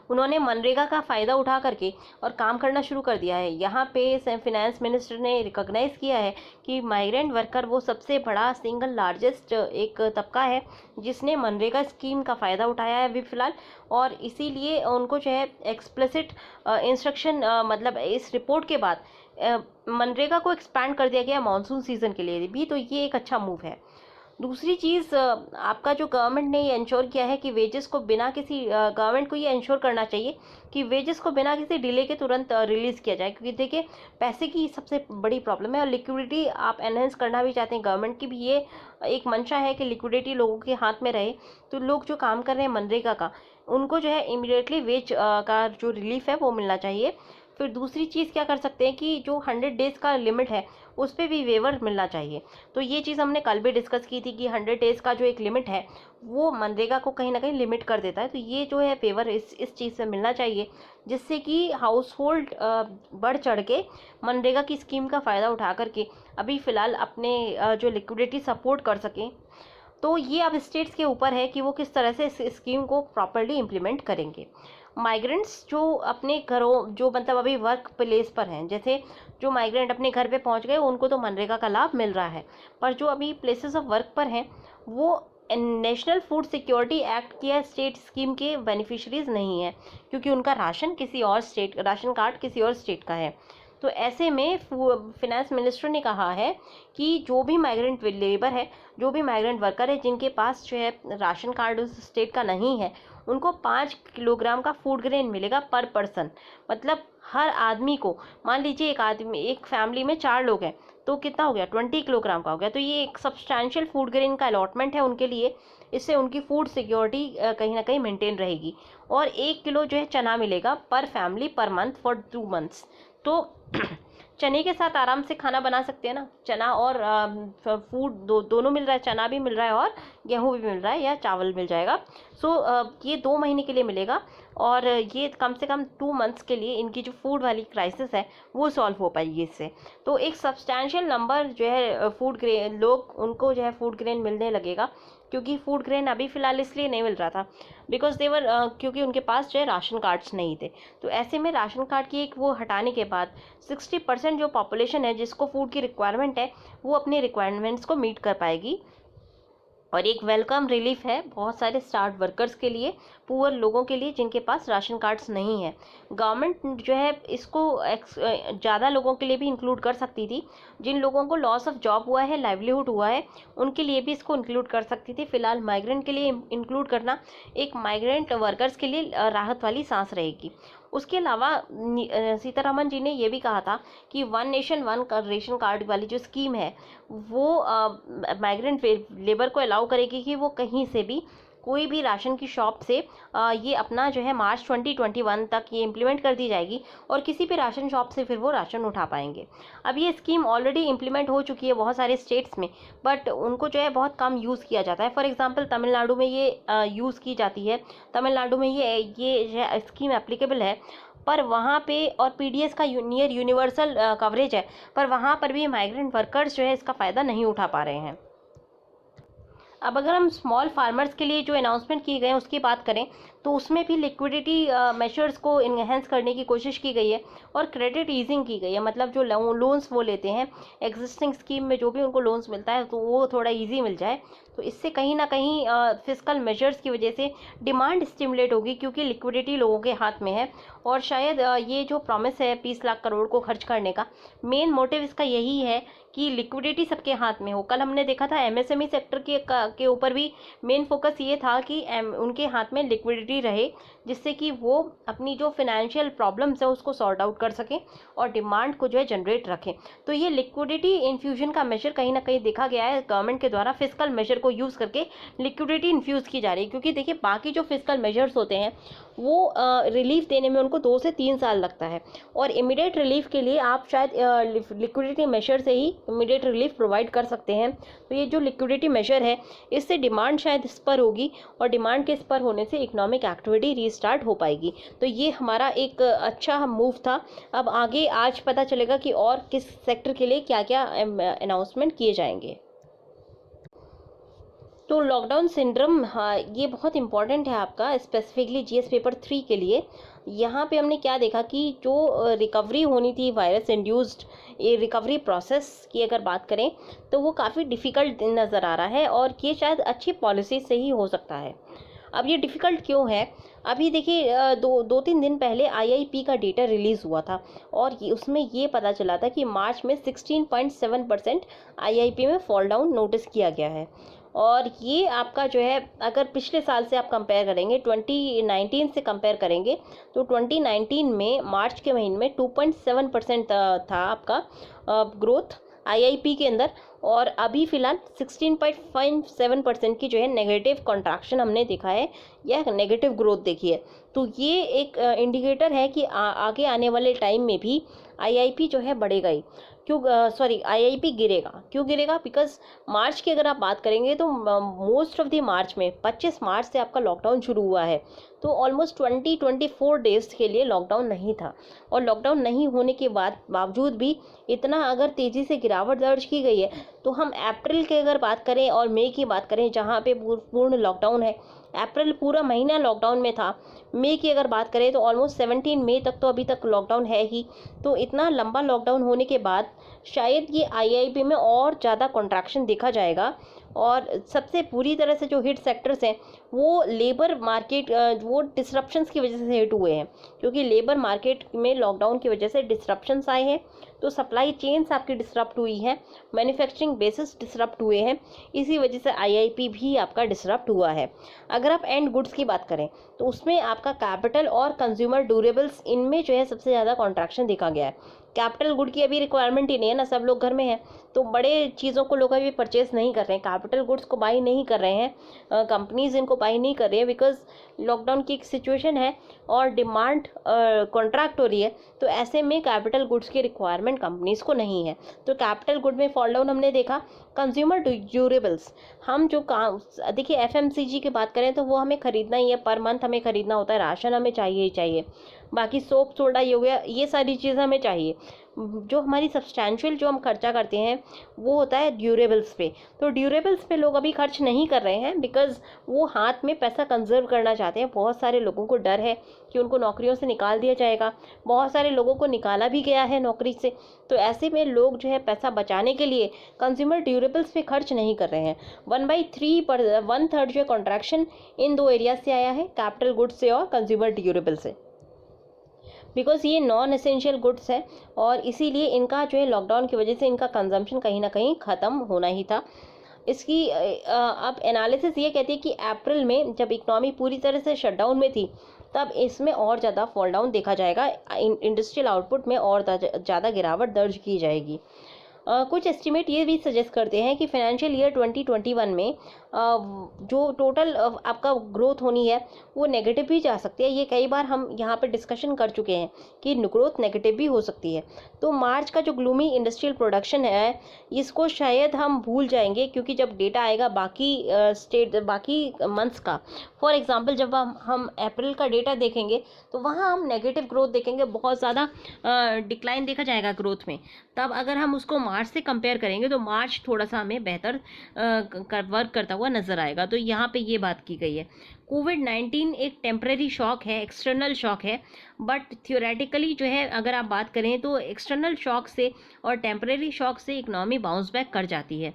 उन्होंने मनरेगा का फ़ायदा उठा करके और काम करना शुरू कर दिया है। यहाँ पे फिनेंस मिनिस्टर ने रिकॉग्नाइज़ किया है कि माइग्रेंट वर्कर वो सबसे बड़ा सिंगल लार्जेस्ट एक तबका है जिसने मनरेगा स्कीम का फ़ायदा उठाया है अभी फ़िलहाल। और इसीलिए उनको जो है एक्सप्लिसिट इंस्ट्रक्शन, मतलब इस रिपोर्ट के बाद मनरेगा को एक्सपैंड कर दिया गया मानसून सीज़न के लिए भी। तो ये एक अच्छा मूव है। दूसरी चीज़, आपका जो गवर्नमेंट ने ये इंश्योर किया है कि वेजेस को बिना किसी, गवर्नमेंट को ये इंश्योर करना चाहिए कि वेजेस को बिना किसी डिले के तुरंत रिलीज़ किया जाए, क्योंकि देखिए पैसे की सबसे बड़ी प्रॉब्लम है और लिक्विडिटी आप एनहेंस करना भी चाहते हैं। गवर्नमेंट की भी ये एक मंशा है कि लिक्विडिटी लोगों के हाथ में रहे। तो लोग जो काम कर रहे हैं मनरेगा का, उनको जो है इमीडिएटली वेज का जो रिलीफ है वो मिलना चाहिए। फिर दूसरी चीज़ क्या कर सकते हैं कि जो 100 डेज़ का लिमिट है उस पर भी वेवर मिलना चाहिए। तो ये चीज़ हमने कल भी डिस्कस की थी कि 100 डेज़ का जो एक लिमिट है वो मनरेगा को कहीं ना कहीं लिमिट कर देता है। तो ये जो है वेवर इस चीज़ से मिलना चाहिए, जिससे कि हाउस होल्ड बढ़ चढ़ के मनरेगा की स्कीम का फ़ायदा उठा करके अभी फ़िलहाल अपने जो लिक्विडिटी सपोर्ट कर सकें। तो ये अब स्टेट्स के ऊपर है कि वो किस तरह से इस स्कीम को प्रॉपर्ली इम्प्लीमेंट करेंगे। माइग्रेंट्स जो अपने घरों, जो मतलब अभी वर्क प्लेस पर हैं, जैसे जो माइग्रेंट अपने घर पे पहुंच गए उनको तो मनरेगा का लाभ मिल रहा है, पर जो अभी प्लेसेस ऑफ वर्क पर हैं वो नेशनल फूड सिक्योरिटी एक्ट या स्टेट स्कीम के बेनिफिशरीज नहीं है, क्योंकि उनका राशन कार्ड किसी और स्टेट का है। तो ऐसे में फिनेंस मिनिस्टर ने कहा है कि जो भी माइग्रेंट लेबर है, जो भी माइग्रेंट वर्कर है जिनके पास जो है राशन कार्ड उस स्टेट का नहीं है, उनको 5 किलोग्राम का फूड ग्रेन मिलेगा पर पर्सन। मतलब हर आदमी को, मान लीजिए एक फैमिली में 4 लोग हैं तो कितना हो गया, 20 किलोग्राम का हो गया। तो ये एक सब्सटैंशियल फूड ग्रेन का अलॉटमेंट है उनके लिए। इससे उनकी फूड सिक्योरिटी कहीं ना कहीं मेंटेन रहेगी। और 1 किलो जो है चना मिलेगा पर family per month for 2 months. तो चने के साथ आराम से खाना बना सकते हैं ना, चना और फूड दोनों मिल रहा है, चना भी मिल रहा है और गेहूं भी मिल रहा है या चावल मिल जाएगा। सो ये 2 महीने के लिए मिलेगा और ये कम से कम 2 मंथ्स के लिए इनकी जो फूड वाली क्राइसिस है वो सॉल्व हो पाएगी इससे। तो एक सब्सटैंशियल नंबर जो है फूड ग्रेन, लोग उनको जो है फूड ग्रेन मिलने लगेगा, क्योंकि फूड ग्रेन अभी फ़िलहाल इसलिए नहीं मिल रहा था बिकॉज देवर, क्योंकि उनके पास जो है राशन कार्ड्स नहीं थे। तो ऐसे में राशन कार्ड की एक वो हटाने के बाद 60% जो पॉपुलेशन है जिसको फूड की रिक्वायरमेंट है वो अपनी रिक्वायरमेंट्स को मीट कर पाएगी। और एक वेलकम रिलीफ है बहुत सारे स्टार्ट वर्कर्स के लिए, पुअर लोगों के लिए जिनके पास राशन कार्ड्स नहीं है। गवर्नमेंट जो है इसको ज़्यादा लोगों के लिए भी इंक्लूड कर सकती थी। जिन लोगों को लॉस ऑफ जॉब हुआ है, लाइवलीहुड हुआ है, उनके लिए भी इसको इंक्लूड कर सकती थी। फिलहाल माइग्रेंट के लिए इंक्लूड करना एक माइग्रेंट वर्कर्स के लिए राहत वाली सांस रहेगी। उसके अलावा सीतारमन जी ने ये भी कहा था कि 1 नेशन 1 रेशन कार्ड वाली जो स्कीम है वो माइग्रेंट लेबर को अलाउ करेगी कि वो कहीं से भी कोई भी राशन की शॉप से ये अपना जो है मार्च 2021 तक ये इम्प्लीमेंट कर दी जाएगी और किसी भी राशन शॉप से फिर वो राशन उठा पाएंगे। अब ये स्कीम ऑलरेडी इम्प्लीमेंट हो चुकी है बहुत सारे स्टेट्स में, बट उनको जो है बहुत कम यूज़ किया जाता है। फॉर एग्जांपल तमिलनाडु में ये यूज़ की जाती है, तमिलनाडु में ये स्कीम एप्लीकेबल है, पर वहाँ पे और पीडीएस का नियर यूनिवर्सल कवरेज है, पर वहाँ पर भी माइग्रेंट वर्कर्स जो है इसका फ़ायदा नहीं उठा पा रहे हैं। अब अगर हम स्मॉल फार्मर्स के लिए जो अनाउंसमेंट किए गए हैं उसकी बात करें तो उसमें भी लिक्विडिटी मेजर्स को इन्हेंस करने की कोशिश की गई है और क्रेडिट ईजिंग की गई है। मतलब जो लोन्स वो लेते हैं एग्जिस्टिंग स्कीम में, जो भी उनको लोन्स मिलता है तो वो थोड़ा ईजी मिल जाए, तो इससे कहीं ना कहीं फिस्कल मेजर्स की वजह से डिमांड स्टिमुलेट होगी, क्योंकि लिक्विडिटी लोगों के हाथ में है। और शायद ये जो प्रॉमिस है 20 लाख करोड़ को खर्च करने का, मेन मोटिव इसका यही है कि लिक्विडिटी सबके हाथ में हो। कल हमने देखा था एमएसएमई सेक्टर के ऊपर भी मेन फोकस ये था कि उनके हाथ में लिक्विडिटी रहे, जिससे कि वो अपनी जो फाइनेंशियल प्रॉब्लम्स है उसको सॉर्ट आउट कर सकें और डिमांड को जो है जनरेट रखें। तो ये लिक्विडिटी इन्फ्यूजन का मेजर कहीं ना कहीं देखा गया है गवर्नमेंट के द्वारा फिस्कल मेजर को यूज़ करके लिक्विडिटी इन्फ्यूज़ की जा रही है। क्योंकि देखिए बाकी जो फिस्कल मेजर्स होते हैं वो रिलीफ देने में उनको 2 से 3 साल लगता है, और इमीडिएट रिलीफ के लिए आप शायद लिक्विडिटी मेजर से ही इमीडिएट रिलीफ प्रोवाइड कर सकते हैं। तो ये जो लिक्विडिटी मेजर है इससे डिमांड शायद स्पर होगी, और डिमांड के स्पर होने से इकोनॉमिक एक्टिविटी रीस्टार्ट हो पाएगी। तो ये हमारा एक अच्छा मूव था। अब आगे आज पता चलेगा कि और किस सेक्टर के लिए क्या क्या अनाउंसमेंट किए जाएंगे। तो लॉकडाउन सिंड्रोम, हाँ ये बहुत इंपॉर्टेंट है आपका, स्पेसिफिकली जीएस पेपर 3 के लिए। यहाँ पे हमने क्या देखा कि जो रिकवरी होनी थी वायरस इंड्यूस्ड, ये रिकवरी प्रोसेस की अगर बात करें तो वो काफ़ी डिफ़िकल्ट नज़र आ रहा है, और ये शायद अच्छी पॉलिसी से ही हो सकता है। अब ये डिफ़िकल्ट क्यों है? अभी देखिए 2-3 दिन पहले आईआईपी का डेटा रिलीज़ हुआ था, और उसमें ये पता चला था कि मार्च में 16.7% आईआईपी में फॉल डाउन नोटिस किया गया है। और ये आपका जो है अगर पिछले साल से आप कंपेयर करेंगे, 2019 से कंपेयर करेंगे, तो 2019 में मार्च के महीने में 2.7% था आपका ग्रोथ आईआईपी के अंदर, और अभी फ़िलहाल 16.57% की जो है नेगेटिव कॉन्ट्रैक्शन हमने देखा है, यह नेगेटिव ग्रोथ देखी है। तो ये एक इंडिकेटर है कि आगे आने वाले टाइम में भी आईआईपी जो है बढ़ेगा ही। आईआईपी गिरेगा। क्यों गिरेगा? बिकॉज मार्च की अगर आप बात करेंगे तो मोस्ट ऑफ द मार्च में 25 मार्च से आपका लॉकडाउन शुरू हुआ है, तो ऑलमोस्ट 24 डेज के लिए लॉकडाउन नहीं था, और लॉकडाउन नहीं होने के बावजूद भी इतना अगर तेज़ी से गिरावट दर्ज की गई है, तो हम अप्रैल की अगर बात करें और मई की बात करें जहाँ पे पूर्ण लॉकडाउन है, अप्रैल पूरा महीना लॉकडाउन में था, मई की अगर बात करें तो ऑलमोस्ट 17 मई तक तो अभी तक लॉकडाउन है ही। तो इतना लंबा लॉकडाउन होने के बाद शायद ये आईआईपी में और ज़्यादा कॉन्ट्रैक्शन देखा जाएगा, और सबसे बुरी तरह से जो हिट सेक्टर्स हैं वो लेबर मार्केट, वो डिसरप्शंस की वजह से हिट हुए हैं, क्योंकि लेबर मार्केट में लॉकडाउन की वजह से डिसरप्शंस आए हैं, तो सप्लाई चेन्स आपकी डिसरप्ट हुई हैं, मैन्युफैक्चरिंग बेसिस डिसरप्ट हुए हैं, इसी वजह से आईआईपी भी आपका डिसरप्ट हुआ है। अगर आप एंड गुड्स की बात करें तो उसमें आपका कैपिटल और कंज्यूमर ड्यूरेबल्स, इनमें जो है सबसे ज़्यादा कॉन्ट्रैक्शन देखा गया है। कैपिटल गुड की अभी रिक्वायरमेंट ही नहीं है ना, सब लोग घर में हैं, तो बड़े चीज़ों को लोग अभी परचेस नहीं कर रहे हैं, कैपिटल गुड्स को बाई नहीं कर रहे हैं, कंपनीज इनको बाई नहीं कर रही है, बिकॉज लॉकडाउन की एक सिचुएशन है और डिमांड कॉन्ट्रैक्ट हो रही है। तो ऐसे में कैपिटल गुड्स की रिक्वायरमेंट कंपनीज को नहीं है, तो कैपिटल गुड में फॉल डाउन हमने देखा। कंज्यूमर ड्यूरेबल्स, हम जो काम देखिए एफएमसीजी की बात करें तो वो हमें ख़रीदना ही है, पर मंथ हमें ख़रीदना होता है, राशन हमें चाहिए ही चाहिए, बाकी सोप सोडा ये हो गया, ये सारी चीज़ें हमें चाहिए। जो हमारी सब्सटैंशियल जो हम खर्चा करते हैं वो होता है ड्यूरेबल्स पे, तो ड्यूरेबल्स पे लोग अभी खर्च नहीं कर रहे हैं, बिकॉज़ वो हाथ में पैसा कंजर्व करना चाहते हैं। बहुत सारे लोगों को डर है कि उनको नौकरियों से निकाल दिया जाएगा, बहुत सारे लोगों को निकाला भी गया है नौकरी से, तो ऐसे में लोग जो है पैसा बचाने के लिए कंज्यूमर ड्यूरेबल्स पे खर्च नहीं कर रहे हैं। 1/3 जो कॉन्ट्रैक्शन इन दो एरिया से आया है, कैपिटल गुड्स से और कंज्यूमर ड्यूरेबल से, बिकॉज़ ये नॉन एसेंशियल गुड्स है, और इसीलिए इनका जो है लॉकडाउन की वजह से इनका कंजम्पशन कहीं ना कहीं ख़त्म होना ही था। इसकी अब एनालिसिस ये कहती है कि अप्रैल में जब इकनॉमी पूरी तरह से शटडाउन में थी तब इसमें और ज़्यादा फॉल डाउन देखा जाएगा, इंडस्ट्रियल आउटपुट में और ज़्यादा गिरावट दर्ज की जाएगी। कुछ एस्टिमेट ये भी सजेस्ट करते हैं कि फाइनेंशियल ईयर 2021 में जो टोटल आपका ग्रोथ होनी है वो नेगेटिव भी जा सकती है। ये कई बार हम यहाँ पर डिस्कशन कर चुके हैं कि ग्रोथ नेगेटिव भी हो सकती है। तो मार्च का जो ग्लूमी इंडस्ट्रियल प्रोडक्शन है इसको शायद हम भूल जाएंगे, क्योंकि जब डेटा आएगा बाकी मंथ्स का, फॉर एग्जांपल जब हम अप्रैल का डेटा देखेंगे तो वहाँ हम नेगेटिव ग्रोथ देखेंगे, बहुत ज़्यादा डिक्लाइन देखा जाएगा ग्रोथ में। तब अगर हम उसको मार्च से कंपेयर करेंगे तो मार्च थोड़ा सा हमें बेहतर वर्क करता हुआ नजर आएगा। तो यहाँ पे ये बात की गई है। कोविड-19 एक टेम्परेरी शॉक है, एक्सटर्नल शॉक है, बट थियोरेटिकली जो है अगर आप बात करें तो एक्सटर्नल शॉक से और टेम्परेरी शॉक से इकोनॉमी बाउंस बैक कर जाती है।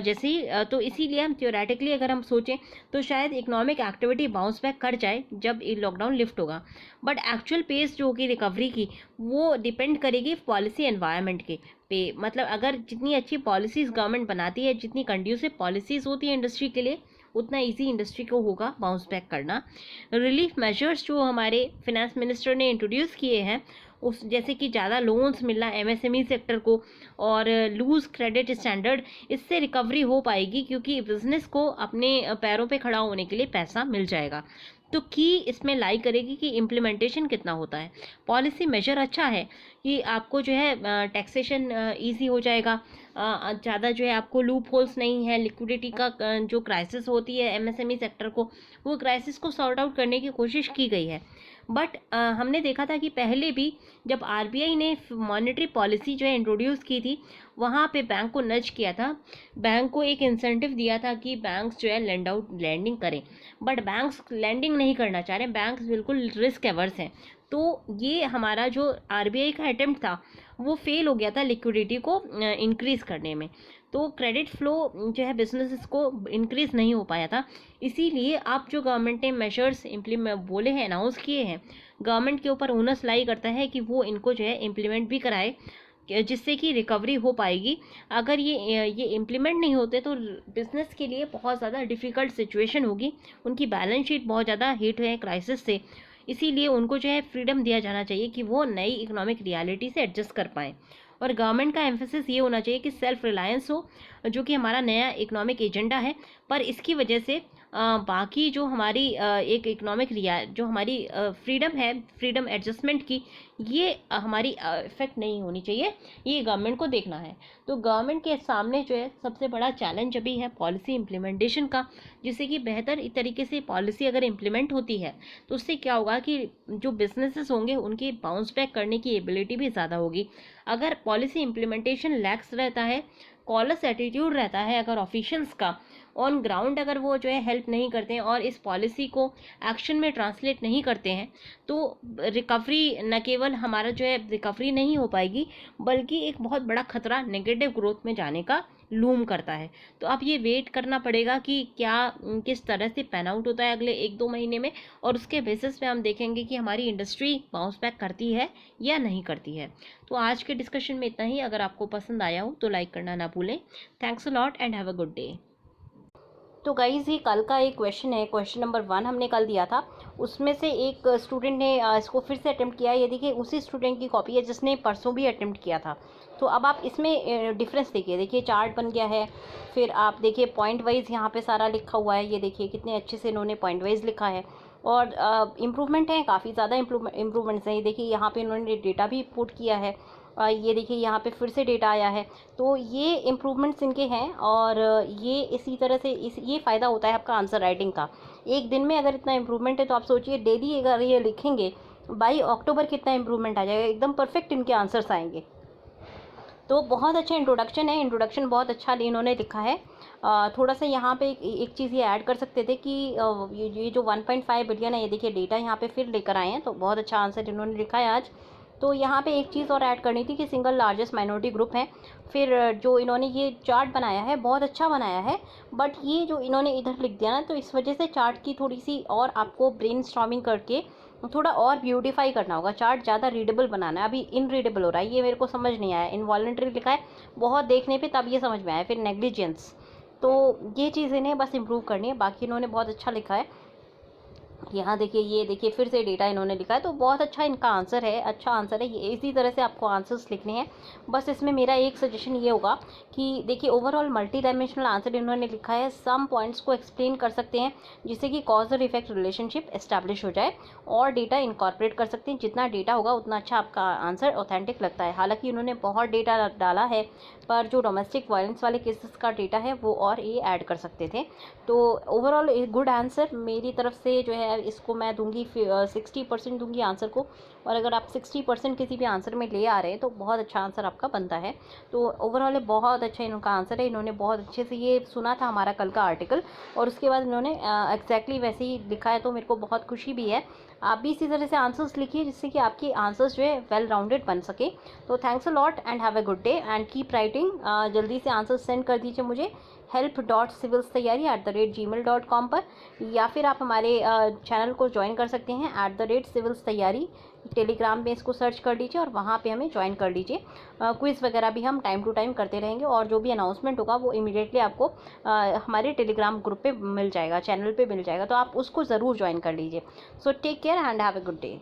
जैसे ही तो इसीलिए हम थियोरेटिकली अगर हम सोचें तो शायद इकोनॉमिक एक्टिविटी बाउंस बैक कर जाए जब ये लॉकडाउन लिफ्ट होगा, बट एक्चुअल पेस जो होगी रिकवरी की वो डिपेंड करेगी पॉलिसी एनवायरनमेंट के पे। मतलब अगर जितनी अच्छी पॉलिसीज़ गवर्नमेंट बनाती है, जितनी कंड्यूसिव पॉलिसीज़ होती है इंडस्ट्री के लिए, उतना इजी इंडस्ट्री को होगा बाउंस बैक करना। रिलीफ मेजर्स जो हमारे फिनेंस मिनिस्टर ने इंट्रोड्यूस किए हैं, उस जैसे कि ज़्यादा लोन्स मिलना एमएसएमई सेक्टर को और लूज़ क्रेडिट स्टैंडर्ड, इससे रिकवरी हो पाएगी क्योंकि बिजनेस को अपने पैरों पे खड़ा होने के लिए पैसा मिल जाएगा। तो की इसमें लाई करेगी कि इम्प्लीमेंटेशन कितना होता है। पॉलिसी मेजर अच्छा है कि आपको जो है टैक्सेशन ईजी हो जाएगा, ज़्यादा जो है आपको लूप होल्स नहीं है, लिक्विडिटी का जो क्राइसिस होती है एमएसएमई सेक्टर को, वो क्राइसिस को सॉर्ट आउट करने की कोशिश की गई है। बट हमने देखा था कि पहले भी जब आरबीआई ने मॉनेटरी पॉलिसी जो है इंट्रोड्यूस की थी, वहाँ पे बैंक को नज किया था, बैंक को एक इंसेंटिव दिया था कि बैंक्स जो है लैंडिंग करें, बट बैंक्स लैंडिंग नहीं करना चाह रहे, बैंक्स बिल्कुल रिस्क एवर्स हैं। तो ये हमारा जो आरबीआई का अटेम्प्ट था वो फेल हो गया था लिक्विडिटी को इंक्रीज़ करने में। तो क्रेडिट फ्लो जो है बिजनेसेस को इंक्रीज़ नहीं हो पाया था। इसीलिए आप जो गवर्नमेंट ने मेजर्स बोले हैं, अनाउंस किए हैं, गवर्नमेंट के ऊपर ओनस लाई करता है कि वो इनको जो है इम्प्लीमेंट भी कराए, जिससे कि रिकवरी हो पाएगी। अगर ये इम्प्लीमेंट नहीं होते तो बिज़नेस के लिए बहुत ज़्यादा डिफ़िकल्ट सिचुएशन होगी, उनकी बैलेंस शीट बहुत ज़्यादा हिट है क्राइसिस से। इसीलिए उनको जो है फ्रीडम दिया जाना चाहिए कि वो नई इकोनॉमिक रियलिटी से एडजस्ट कर पाएँ। और गवर्नमेंट का एम्फेसिस ये होना चाहिए कि सेल्फ रिलायंस हो, जो कि हमारा नया इकोनॉमिक एजेंडा है। पर इसकी वजह से बाकी जो हमारी एक इकोनॉमिक जो हमारी फ्रीडम है, फ्रीडम एडजस्टमेंट की, ये हमारी इफेक्ट नहीं होनी चाहिए, ये गवर्नमेंट को देखना है। तो गवर्नमेंट के सामने जो है सबसे बड़ा चैलेंज अभी है पॉलिसी इम्प्लीमेंटेशन का, जिससे कि बेहतर तरीके से पॉलिसी अगर इम्प्लीमेंट होती है तो उससे क्या होगा कि जो बिजनेसेस होंगे उनकी बाउंस बैक करने की एबिलिटी भी ज़्यादा होगी। अगर पॉलिसी इम्प्लीमेंटेशन लैक्स रहता है, कॉलस एटीट्यूड रहता है अगर ऑफिशियल्स का, ऑन ग्राउंड अगर वो जो है हेल्प नहीं करते हैं और इस पॉलिसी को एक्शन में ट्रांसलेट नहीं करते हैं, तो रिकवरी न केवल हमारा जो है रिकवरी नहीं हो पाएगी, बल्कि एक बहुत बड़ा खतरा नेगेटिव ग्रोथ में जाने का लूम करता है। तो अब ये वेट करना पड़ेगा कि क्या किस तरह से पैन आउट होता है अगले 1-2 महीने में, और उसके बेसिस पे हम देखेंगे कि हमारी इंडस्ट्री बाउंस बैक करती है या नहीं करती है। तो आज के डिस्कशन में इतना ही। अगर आपको पसंद आया हो तो लाइक करना ना भूलें। Thanks a lot and have a good day. तो गाइज़ ये कल का एक क्वेश्चन है, क्वेश्चन नंबर 1 हमने कल दिया था, उसमें से एक स्टूडेंट ने इसको फिर से अटेम्प्ट किया। ये देखिए उसी स्टूडेंट की कॉपी है जिसने परसों भी अटेम्प्ट किया था। तो अब आप इसमें डिफरेंस देखिए चार्ट बन गया है, फिर आप देखिए पॉइंट वाइज यहाँ पे सारा लिखा हुआ है, ये देखिए कितने अच्छे से इन्होंने पॉइंट वाइज लिखा है, और इम्प्रूवमेंट है, काफ़ी ज़्यादा इम्प्रूवमेंट्स हैं। ये देखिए यहाँ पे इन्होंने डेटा भी पुट किया है, ये देखिए यहाँ पे फिर से डेटा आया है। तो ये इम्प्रूवमेंट्स इनके हैं, और ये इसी तरह से ये फ़ायदा होता है आपका आंसर राइटिंग का। एक दिन में अगर इतना इम्प्रूवमेंट है तो आप सोचिए डेली अगर ये लिखेंगे बाई अक्टूबर कितना इम्प्रूवमेंट आ जाएगा, एकदम परफेक्ट इनके आंसर्स आएंगे। तो बहुत अच्छा इंट्रोडक्शन है, इंट्रोडक्शन बहुत अच्छा इन्होंने लिखा है। थोड़ा सा यहाँ पे एक चीज़ ये ऐड कर सकते थे कि ये जो 1.5 बिलियन है, ये देखिए डेटा यहाँ पे फिर लेकर आए हैं, तो बहुत अच्छा आंसर इन्होंने लिखा है आज। तो यहाँ पे एक चीज़ और ऐड करनी थी कि सिंगल लार्जेस्ट माइनॉरिटी ग्रुप है। फिर जो इन्होंने ये चार्ट बनाया है बहुत अच्छा बनाया है, बट ये जो इन्होंने इधर लिख दिया ना, तो इस वजह से चार्ट की थोड़ी सी और आपको ब्रेनस्टॉर्मिंग करके थोड़ा और ब्यूटीफाई करना होगा, चार्ट ज़्यादा रीडेबल बनाना है। अभी इनरीडेबल हो रहा है, ये मेरे को समझ नहीं आया, इनवॉलंटरी लिखा है बहुत देखने पे, तब ये समझ में आया, फिर नेग्लिजेंस। तो ये चीज़ इन्हें बस इम्प्रूव करनी है, बाकी इन्होंने बहुत अच्छा लिखा है। यहाँ देखिए, ये देखिए फिर से डेटा इन्होंने लिखा है, तो बहुत अच्छा इनका आंसर है, अच्छा आंसर है ये। इसी तरह से आपको आंसर्स लिखने हैं। बस इसमें मेरा एक सजेशन ये होगा कि देखिए ओवरऑल मल्टी डायमेंशनल आंसर इन्होंने लिखा है, सम पॉइंट्स को एक्सप्लेन कर सकते हैं जिससे कि कॉज और इफेक्ट रिलेशनशिप एस्टैब्लिश हो जाए, और डेटा इनकॉर्पोरेट कर सकते हैं। जितना डेटा होगा उतना अच्छा आपका आंसर ऑथेंटिक लगता है। हालांकि उन्होंने बहुत डेटा डाला है, पर जो डोमेस्टिक वायलेंस वाले केसेस का डेटा है वो और ये ऐड कर सकते थे। तो ओवरऑल एक गुड आंसर मेरी तरफ से जो है, इसको मैं दूंगी 60% दूंगी आंसर को। और अगर आप 60% किसी भी आंसर में ले आ रहे हैं तो बहुत अच्छा आंसर आपका बनता है। तो ओवरऑल बहुत अच्छा इनका आंसर है। इन्होंने बहुत अच्छे से ये सुना था हमारा कल का आर्टिकल, और उसके बाद इन्होंने एग्जैक्टली वैसे ही लिखा है, तो मेरे को बहुत खुशी भी है। आप भी इसी तरह से आंसर्स लिखिए जिससे कि आपकी आंसर्स जो है वेल राउंडेड बन सके। तो thanks a lot and have a good day and keep writing. जल्दी से आंसर्स सेंड कर दीजिए मुझे help.civilstayari@gmail.com पर, या फिर आप हमारे चैनल को ज्वाइन कर सकते हैं @civilstayari। टेलीग्राम में इसको सर्च कर लीजिए और वहाँ पे हमें ज्वाइन कर लीजिए। क्विज़ वगैरह भी हम टाइम टू टाइम करते रहेंगे, और जो भी अनाउंसमेंट होगा वो इमीडिएटली आपको हमारे टेलीग्राम ग्रुप पे मिल जाएगा, चैनल पे मिल जाएगा, तो आप उसको ज़रूर ज्वाइन कर लीजिए। So take care and have a good day.